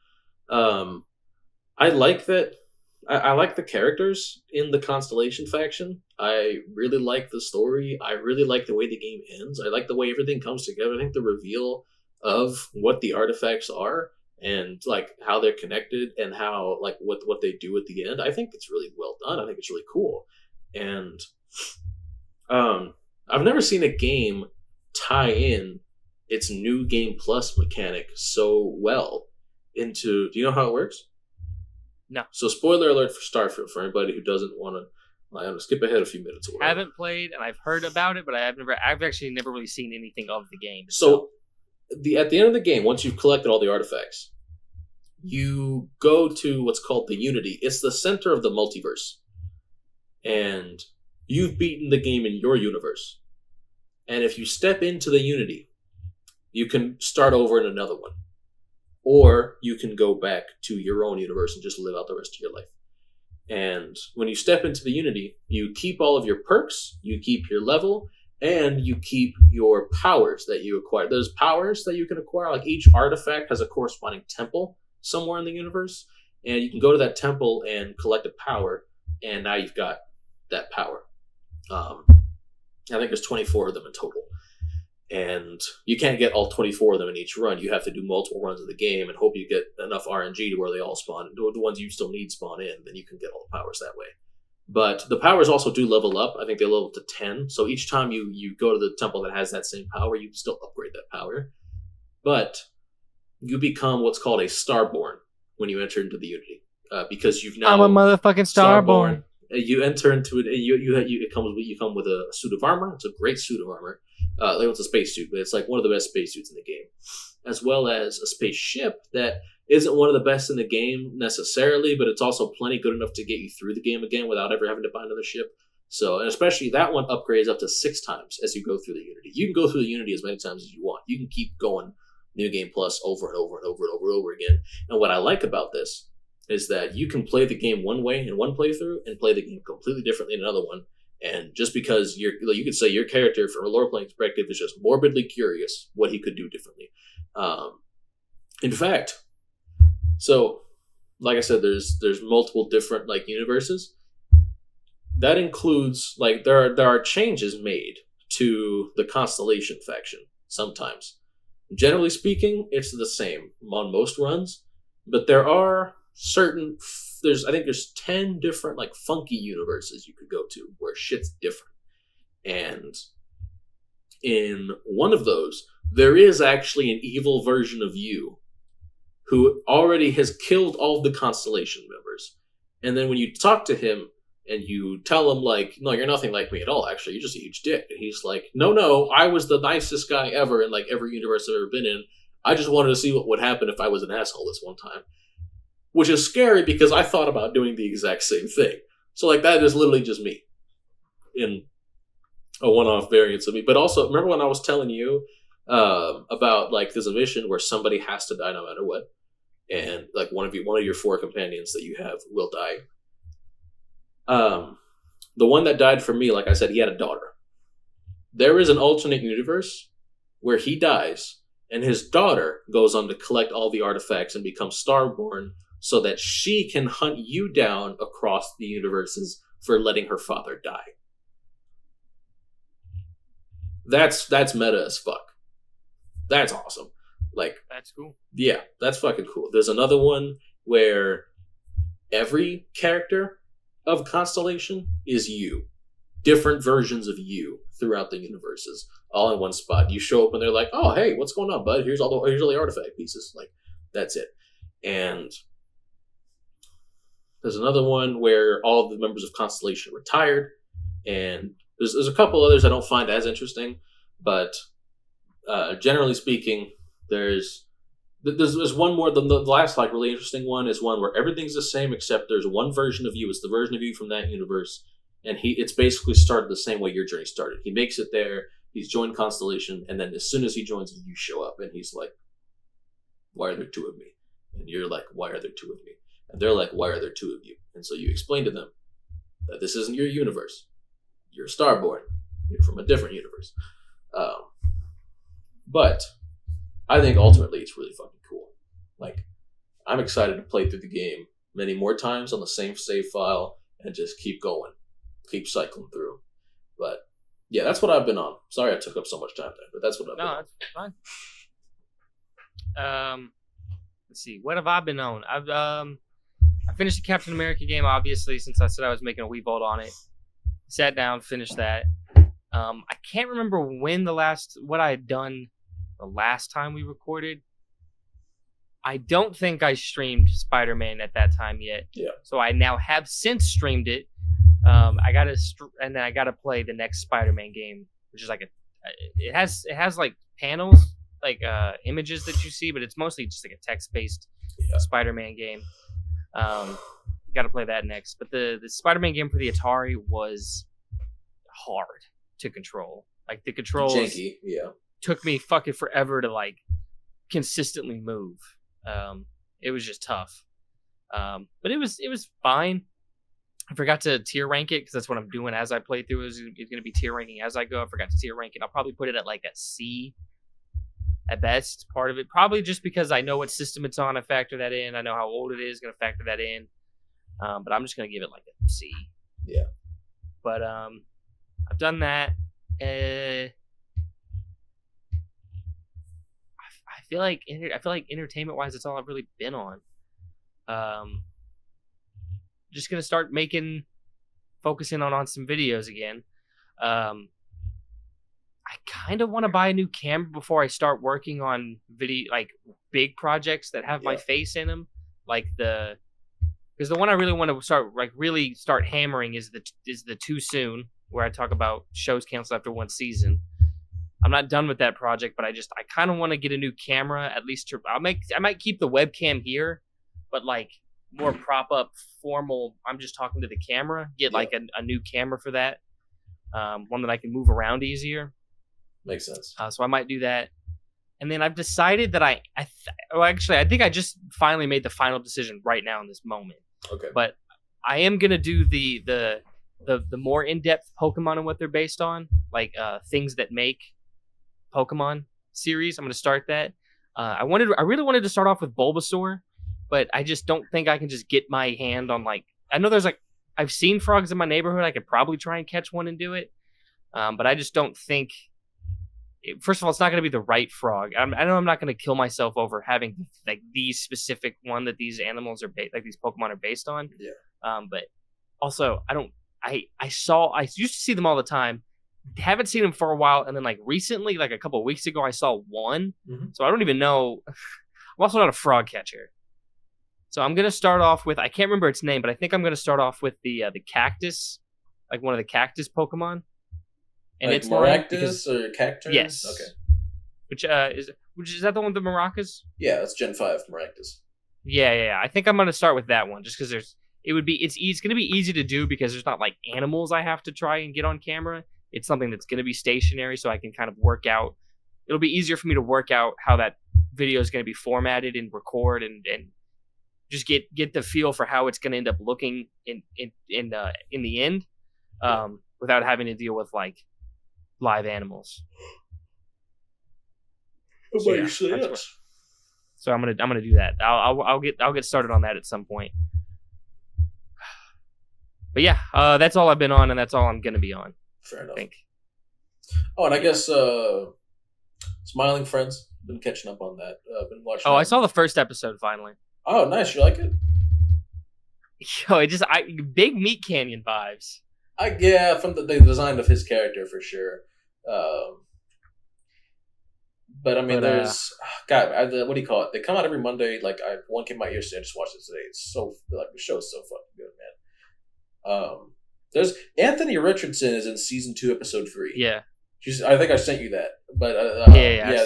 I like that. I like the characters in the Constellation faction. I really like the story. I really like the way the game ends. I like the way everything comes together. I think the reveal of what the artifacts are and like how they're connected and how like what they do at the end. I think it's really well done. I think it's really cool. And I've never seen a game tie in its new game plus mechanic so well into. Do you know how it works? No. So spoiler alert for Starfield for anybody who doesn't want to. I'm gonna skip ahead a few minutes. I haven't played and I've heard about it, but I've actually never really seen anything of the game. So at the end of the game, once you've collected all the artifacts, you go to what's called the Unity. It's the center of the multiverse, and you've beaten the game in your universe. And if you step into the Unity, you can start over in another one. Or you can go back to your own universe and just live out the rest of your life. And when you step into the Unity, you keep all of your perks, you keep your level, and you keep your powers that you acquire. There's powers that you can acquire. Like each artifact has a corresponding temple somewhere in the universe. And you can go to that temple and collect a power. And now you've got that power. I think there's 24 of them in total. And you can't get all 24 of them in each run. You have to do multiple runs of the game and hope you get enough RNG to where they all spawn. The ones you still need spawn in, then you can get all the powers that way. But the powers also do level up. I think they level to 10. So each time you go to the temple that has that same power, you can still upgrade that power. But you become what's called a Starborn when you enter into the Unity. Because you've now... I'm a motherfucking Starborn. You enter into it, and you come with a suit of armor. It's a great suit of armor. It's a spacesuit, but it's like one of the best spacesuits in the game, as well as a spaceship that isn't one of the best in the game necessarily, but it's also plenty good enough to get you through the game again without ever having to buy another ship. So, and especially that one upgrades up to 6 times as you go through the Unity. You can go through the Unity as many times as you want. You can keep going New Game Plus over and over and over and over and over again. And what I like about this is that you can play the game one way in one playthrough and play the game completely differently in another one. And just because you could say your character from a lore playing perspective is just morbidly curious what he could do differently. In fact, so like I said, there's multiple different like universes. That includes like there are changes made to the Constellation faction sometimes. Generally speaking, it's the same on most runs, but there are certain I think there's 10 different like funky universes you could go to where shit's different. And in one of those, there is actually an evil version of you who already has killed all of the Constellation members. And then when you talk to him and you tell him, like, no, you're nothing like me at all, actually, you're just a huge dick. And he's like, no, I was the nicest guy ever in, like, every universe I've ever been in. I just wanted to see what would happen if I was an asshole this one time. Which is scary because I thought about doing the exact same thing. So, like, that is literally just me in a one-off variance of me. But also, remember when I was telling you about, like, there's a mission where somebody has to die no matter what? And, like, one of your 4 companions that you have will die. The one that died for me, like I said, he had a daughter. There is an alternate universe where he dies, and his daughter goes on to collect all the artifacts and become Starborn so that she can hunt you down across the universes for letting her father die. That's meta as fuck. That's awesome. Like, that's cool. Yeah, that's fucking cool. There's another one where every character of Constellation is you. Different versions of you throughout the universes, all in one spot. You show up and they're like, "Oh, hey, what's going on, bud? Here's all the artifact pieces." Like, that's it. And there's another one where all of the members of Constellation retired, and there's a couple others I don't find as interesting, but generally speaking, there's one more. The last like really interesting one is one where everything's the same except there's one version of you. It's the version of you from that universe, and it's basically started the same way your journey started. He makes it there. He's joined Constellation, and then as soon as he joins, you show up, and he's like, "Why are there 2 of me?" And you're like, "Why are there 2 of me?" And they're like, "Why are there 2 of you?" And so you explain to them that this isn't your universe. You're Starborn. You're from a different universe. But I think ultimately it's really fucking cool. Like, I'm excited to play through the game many more times on the same save file and just keep going. Keep cycling through. But, yeah, that's what I've been on. Sorry I took up so much time there, but that's what I've been on. No, that's fine. Let's see. What have I been on? I finished the Captain America game, obviously, since I said I was making a Weevolt on it. Sat down, finished that. I can't remember what I had done the last time we recorded. I don't think I streamed Spider-Man at that time yet. Yeah. So I now have since streamed it. I gotta play the next Spider-Man game, which is like it has like panels, like images that you see, but it's mostly just like a text-based Spider-Man game. Gotta play that next. But the Spider-Man game for the Atari was hard to control. Like the controls janky, yeah. Took me fucking forever to like consistently move. It was just tough. But it was fine. I forgot to tier rank it because that's what I'm doing as I play through. It's going to be tier ranking as I go. I forgot to tier rank it. I'll probably put it at like a C at best. Part of it probably just because I know what system it's on. I factor that in. I know how old it is. Going to factor that in. But I'm just going to give it like a C. Yeah. But I've done that. I feel like entertainment wise, that's all I've really been on. Just gonna start focusing on some videos again. I kind of want to buy a new camera before I start working on like big projects that have my face in them, because the one I really want to start hammering is the Too Soon, where I talk about shows canceled after 1 season. I'm not done with that project, but I kind of want to get a new camera, at least I might keep the webcam here, but like more prop up formal. I'm just talking to the camera. Get like a new camera for that, one that I can move around easier. Makes sense. So I might do that, and then I've decided that I think I just finally made the final decision right now in this moment. Okay. But I am gonna do the the more in-depth Pokemon and what they're based on, like things that make Pokemon series. I'm going to start that. I really wanted to start off with Bulbasaur, but I just don't think I can just get my hand on like. I know there's like I've seen frogs in my neighborhood. I could probably try and catch one and do it, but I just don't think. First of all, it's not going to be the right frog. I know I'm not going to kill myself over having like these specific one that these animals are like these Pokemon are based on. Yeah. But also, I don't. I used to see them all the time. Haven't seen them for a while, and then like recently, like a couple of weeks ago, I saw one. Mm-hmm. So I don't even know. I'm also not a frog catcher, so I'm gonna start off with I can't remember its name, but I think I'm gonna start off with the cactus, like one of the cactus Pokemon. And like it's Maractus or Cacturus? Yes. Okay. Which is that the one with the maracas? Yeah, that's Gen 5 Maractus. Yeah. I think I'm gonna start with that one just because it's gonna be easy to do because there's not like animals I have to try and get on camera. It's something that's going to be stationary, so I can kind of work out. It'll be easier for me to work out how that video is going to be formatted and record, and just get the feel for how it's going to end up looking in the end, without having to deal with like live animals. So I'm gonna do that. I'll get started on that at some point. But yeah, that's all I've been on, and that's all I'm gonna be on. Fair enough. I think. Oh, and I guess Smiling Friends. Been catching up on that. Been watching. Oh, that. I saw the first episode finally. Oh, nice. You like it? Yo, big Meat Canyon vibes. From the design of his character for sure. But I mean, there's God. What do you call it? They come out every Monday. Like one came out yesterday. I just watched it today. It's so like the show's so fucking good, man. There's Anthony Richardson is in season 2, episode 3. Yeah. I think I sent you that, but I've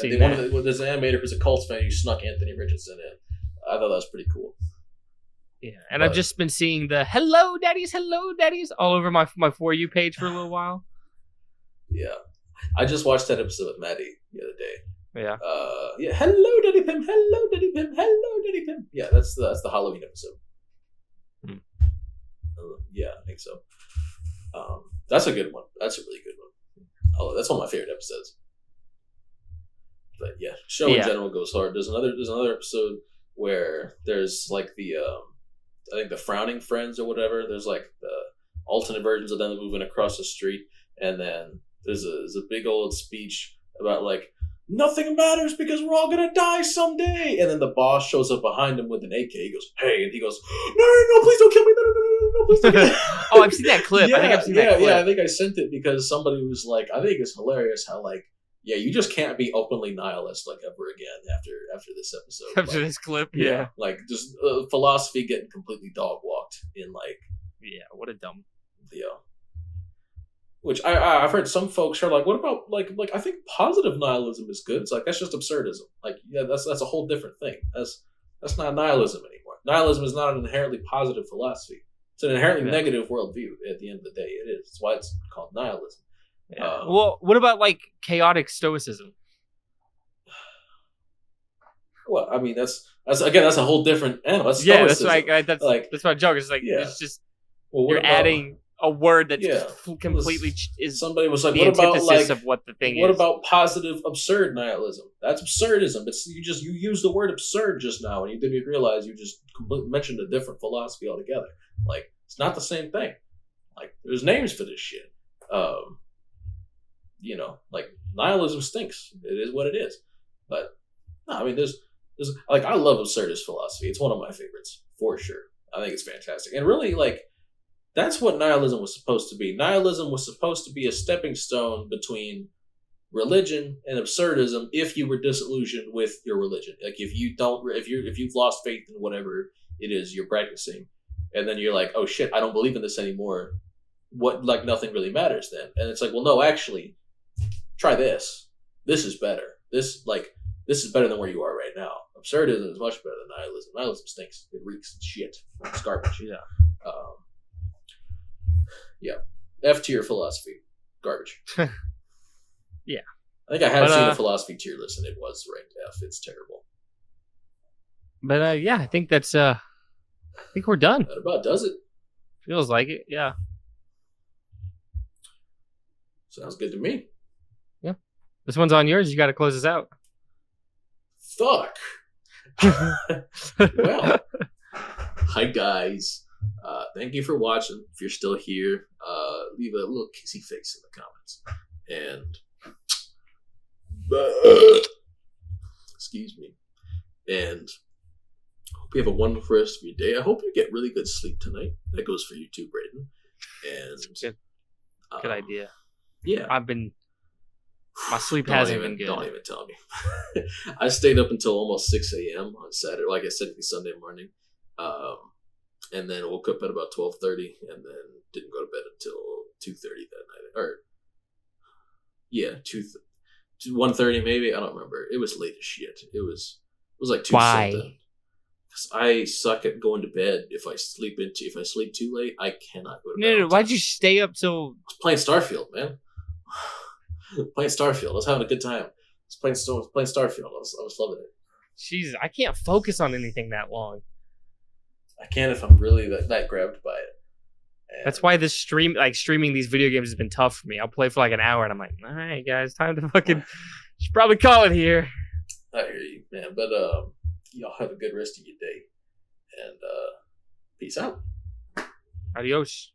seen that. There's an animator who's a Colts fan who snuck Anthony Richardson in. I thought that was pretty cool. Yeah, and I've just been seeing the hello daddies all over my For You page for a little while. Yeah, I just watched that episode with Maddie the other day. Yeah. Yeah. Hello, Daddy Pim. Hello, Daddy Pim. Hello, Daddy Pim. Yeah, that's the Halloween episode. Yeah, I think so. That's a good one. That's a really good one. Oh, that's one of my favorite episodes. But yeah, show in general goes hard. There's another episode where there's like the I think the Frowning Friends or whatever. There's like the alternate versions of them moving across the street, and then there's a big old speech about like nothing matters because we're all gonna die someday. And then the boss shows up behind him with an AK. He goes, "Hey," and he goes, "No, please don't kill me! No, please don't kill me!" Oh, I've seen that clip. I think I've seen that clip. Yeah, I think I sent it because somebody was like, I think it's hilarious how like, yeah, you just can't be openly nihilist like ever again after this episode. After this clip, yeah. Like just philosophy getting completely dog walked in like. Yeah, what a dumb. Yeah. Which I've heard some folks are like, what about like I think positive nihilism is good. It's like that's just absurdism. Like yeah, that's a whole different thing. That's not nihilism anymore. Nihilism is not an inherently positive philosophy. It's an inherently negative worldview. At the end of the day, it is. That's why it's called nihilism. Yeah. Well, what about like chaotic stoicism? Well, I mean that's a whole different animal. That's stoicism. That's that's my joke. It's like it's just you're adding a word that completely is somebody was like, the what about antithesis like of what the thing what is. What about positive absurd nihilism? That's absurdism. It's you used the word absurd just now, and you didn't realize you just completely mentioned a different philosophy altogether. Like it's not the same thing. Like there's names for this shit. Like nihilism stinks. It is what it is. But no, I mean there's like I love absurdist philosophy. It's one of my favorites for sure. I think it's fantastic, and really like. That's what nihilism was supposed to be. Nihilism was supposed to be a stepping stone between religion and absurdism if you were disillusioned with your religion. Like if you've lost faith in whatever it is you're practicing, and then you're like, oh shit, I don't believe in this anymore. What like nothing really matters then. And it's like, well no, actually, try this. This is better. This is better than where you are right now. Absurdism is much better than nihilism. Nihilism stinks. It reeks of shit. It's garbage. Yeah. Yeah. F tier philosophy. Garbage. Yeah. I think I have seen a philosophy tier list and it was ranked F. It's terrible. But yeah, I think that's I think we're done. That about does it. Feels like it, yeah. Sounds good to me. Yeah. This one's on yours. You got to close this out. Fuck. Well, hi guys. Thank you for watching. If you're still here, leave a little kissy face in the comments. And excuse me. And hope you have a wonderful rest of your day. I hope you get really good sleep tonight. That goes for you too, Brayden. And good idea. Yeah. My sleep hasn't been good. Don't even tell me. I stayed up until almost 6 a.m. on Saturday, like I said, Sunday morning. And then woke up at about 12:30 and then didn't go to bed until 2:30 that night. Or, yeah, 1:30 maybe. I don't remember. It was late as shit. It was like 2 something. Because I suck at going to bed. If I sleep too late, I cannot go to bed. No, why'd you stay up till? I was playing Starfield, man. Playing Starfield. I was having a good time. I was playing Starfield. I was loving it. Jeez, I can't focus on anything that long. I can if I'm really that grabbed by it. And that's why this streaming these video games has been tough for me. I'll play for like an hour and I'm like, all right, guys, time to fucking should probably call it here. I hear you, man. But y'all have a good rest of your day. And peace out. Adios.